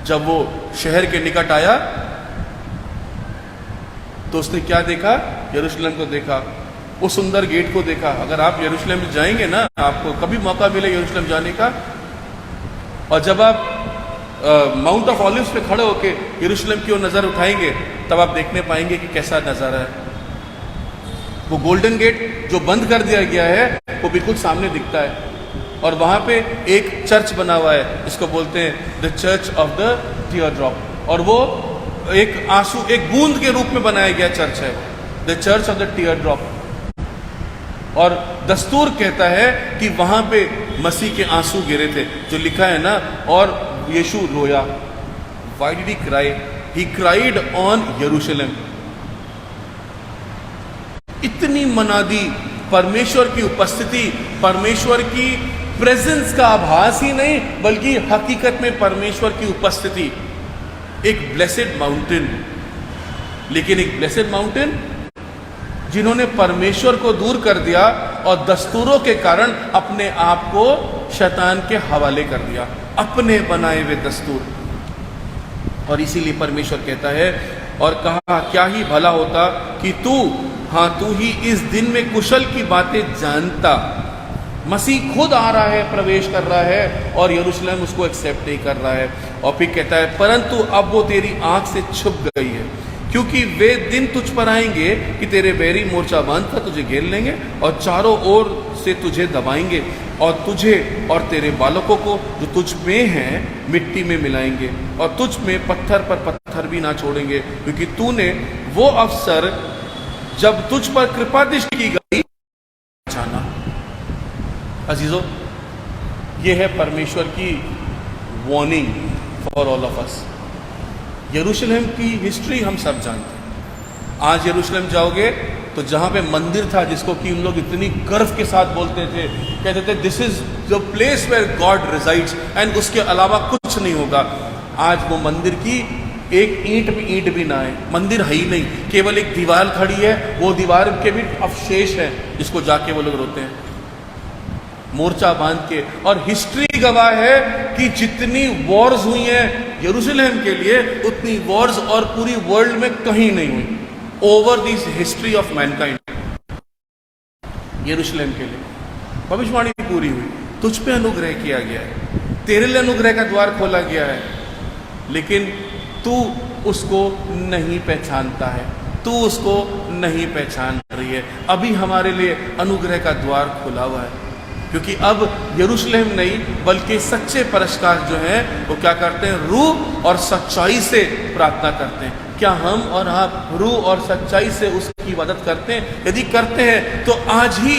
जब वो शहर के निकट आया तो उसने क्या देखा? यरूशलेम को देखा, उस सुंदर गेट को देखा। अगर आप यरूशलेम जाएंगे ना, आपको कभी मौका मिले यरूशलेम जाने का, और जब आप माउंट ऑफ ऑलिव्स पे खड़े होके यरूशलेम की ओर नजर उठाएंगे, तब आप देखने पाएंगे कि कैसा नजारा है। वो गोल्डन गेट जो बंद कर दिया गया है वो बिल्कुल सामने दिखता है, और वहां पे एक चर्च बना हुआ है, इसको बोलते हैं the church of the tier drop. और वो एक आंसू, एक बूंद के रूप में बनाया गया चर्च है, the church of the tier drop. और दस्तूर कहता है कि वहां पे मसीह के आंसू गिरे थे, जो लिखा है ना, और यीशु रोया। Why did he cry? He cried on Jerusalem. इतनी मना दी, परमेश्वर की उपस्थिति, परमेश्वर की प्रेजेंस का आभास ही नहीं बल्कि हकीकत में परमेश्वर की उपस्थिति। एक ब्लेसेड माउंटेन, लेकिन एक ब्लेसेड माउंटेन जिन्होंने परमेश्वर को दूर कर दिया और दस्तूरों के कारण अपने आप को शैतान के हवाले कर दिया, अपने बनाए हुए दस्तूर। और इसीलिए परमेश्वर कहता है और कहा, क्या ही भला होता कि तू ही इस दिन में कुशल की बातें जानता। मसीह खुद आ रहा है, प्रवेश कर रहा है और यरूशलेम उसको एक्सेप्ट नहीं कर रहा है। और फिर कहता है, परंतु अब वो तेरी आंख से छुप गई है, क्योंकि वे दिन तुझ पर आएंगे कि तेरे बैरी मोर्चा बांधकर तुझे घेर लेंगे और चारों ओर से तुझे दबाएंगे और तुझे और तेरे बालकों को जो तुझ में हैं मिट्टी में मिलाएंगे और तुझ में पत्थर पर पत्थर भी ना छोड़ेंगे, क्योंकि तूने वो अवसर जब तुझ पर कृपा दृष्टि की गई जाना। अजीजों, ये है परमेश्वर की warning for all of us. यरूशलेम की हिस्ट्री हम सब जानते हैं। आज यरूशलेम जाओगे तो जहाँ पे मंदिर था, जिसको कि उन लोग इतनी गर्व के साथ बोलते थे, कहते थे this is the place where God resides and उसके अलावा कुछ नहीं होगा। आज वो मंदिर की एक ईंट भी ना है, मंदिर है ही नहीं, केवल एक दीवार खड़ी है, वो दीवार के भी अवशेष है जिसको जाके वो लोग रोते हैं मोर्चा बांध के। और हिस्ट्री गवाह है कि जितनी वॉर्स हुई हैं यरूशलेम के लिए, उतनी वॉर्स और पूरी वर्ल्ड में कहीं नहीं हुई over this history of Mankind. यरूशलेम के लिए भविष्यवाणी पूरी हुई, तुझ पे अनुग्रह किया गया है, तेरे लिए अनुग्रह का द्वार खोला गया है, लेकिन तू उसको नहीं पहचानता है, तू उसको नहीं पहचान रही है। अभी हमारे लिए अनुग्रह का द्वार खुला हुआ है, क्योंकि अब यरूशलेम नहीं बल्कि सच्चे परस्कार जो हैं वो क्या करते हैं, रूह और सच्चाई से प्रार्थना करते हैं। क्या हम और आप रूह और सच्चाई से उसकी मदद करते हैं? यदि करते हैं तो आज ही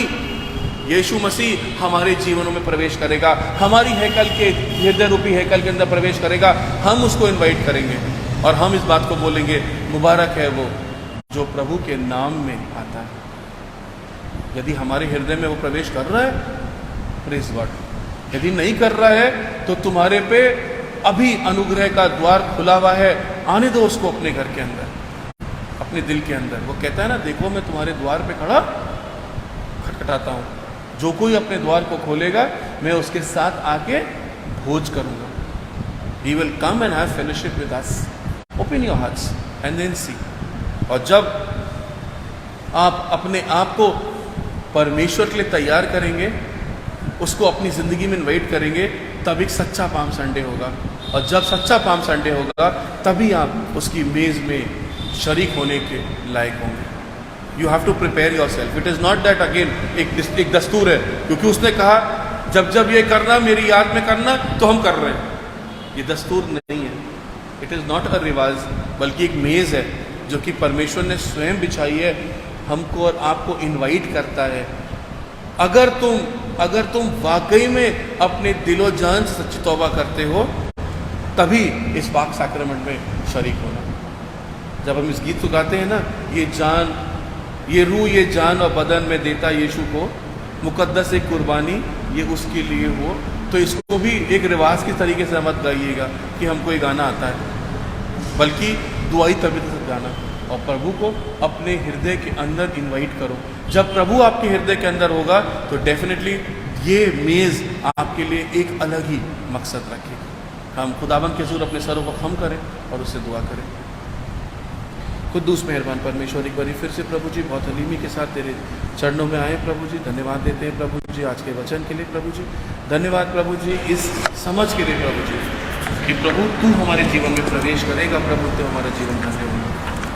यीशु मसीह हमारे जीवनों में प्रवेश करेगा, हमारी हैकल के हृदय रूपी हैकल के अंदर प्रवेश करेगा। हम उसको इनवाइट करेंगे और हम इस बात को बोलेंगे, मुबारक है वो जो प्रभु के नाम में आता है। यदि हमारे हृदय में वो प्रवेश कर रहा है, प्रेज़ गॉड। यदि नहीं कर रहा है तो तुम्हारे पे अभी अनुग्रह का द्वार खुला हुआ है, आने दो उसको अपने घर के अंदर, अपने दिल के अंदर। वो कहता है ना, देखो मैं तुम्हारे द्वार पे खड़ा खटखटाता हूँ, जो कोई अपने द्वार को खोलेगा मैं उसके साथ आके भोज करूँगा। He will come and have fellowship with us. Open your hearts and then see. और जब आप अपने आप को परमेश्वर के लिए तैयार करेंगे, उसको अपनी ज़िंदगी में इन्वाइट करेंगे, तब एक सच्चा पाम संडे होगा। और जब सच्चा पाम संडे होगा तभी आप उसकी मेज़ में शरीक होने के लायक होंगे। You have to prepare yourself. It is not that again एक दस्तूर है, क्योंकि उसने कहा जब जब ये करना मेरी याद में करना, तो हम कर रहे हैं। ये दस्तूर नहीं है, इट इज़ नॉट अ रिवाज, बल्कि एक मेज़ है जो कि परमेश्वर ने स्वयं बिछाई है, हमको और आपको इन्वाइट करता है। अगर तुम वाकई में अपने दिलो जान से सच्ची तौबा करते हो, तभी इस पाक सैक्रामेंट में शरीक होना। जब हम इस गीत को गाते हैं ना, ये रूह ये जान और बदन में देता यीशु को, मुकद्दस एक कुर्बानी ये उसके लिए हो, तो इसको भी एक रिवाज की तरीके से मत गाइएगा कि हमको ये गाना आता है, बल्कि दुआई तबीयत से गाना। और प्रभु को अपने हृदय के अंदर इनवाइट करो। जब प्रभु आपके हृदय के अंदर होगा तो डेफिनेटली ये मेज़ आपके लिए एक अलग ही मकसद रखेगी। हम खुदाबंद के हुज़ूर अपने सरों को खम करें और उससे दुआ करें। खुद्दूस मेहरबान परमेश्वर, एक बार फिर से प्रभु जी बहुत हलीमी के साथ तेरे चरणों में आए प्रभु जी। धन्यवाद देते हैं प्रभु जी आज के वचन के लिए प्रभु जी। धन्यवाद प्रभु जी इस समझ के लिए प्रभु जी कि प्रभु तू हमारे जीवन में प्रवेश करेगा। प्रभु तो हमारा जीवन धन्य होगा।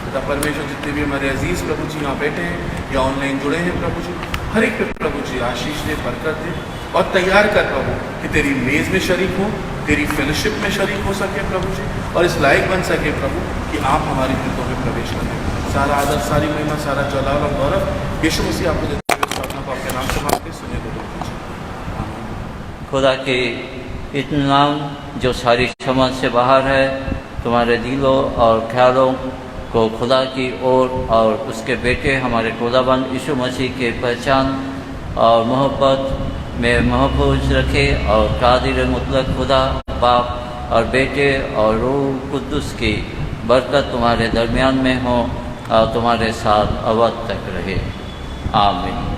खुदा परमेश्वर, जितने भी हमारे अजीज़ प्रभु जी यहाँ बैठे हैं या ऑनलाइन जुड़े हैं प्रभु जी, हर एक पे प्रभु जी आशीष दे, बरकत दे और तैयार कर प्रभु कि तेरी मेज़ में शरीक हो, तेरी फेलोशिप में शरीक हो सके प्रभु जी, और इस लायक बन सके प्रभु कि आप हमारी हृदयों में प्रवेश करें। सारा आदर, सारी महिमा, सारा जलाल और गौरव यीशु मसीह आपको देते हुए प्रार्थना को आपके नाम से मांगते सुने को दो। खुदा के इतने नाम जो सारी समझ से बाहर है, तुम्हारे दिलों और ख्यालों को खुदा की ओर और उसके बेटे हमारे खुदाबंद यीशु मसीह के पहचान और मोहब्बत में महफूज रखे और कादिर मुतलक खुदा बाप और बेटे और रूह कुद्दुस की बरकत तुम्हारे दरमियान में हो और तुम्हारे साथ अवध तक रहे। आमीन।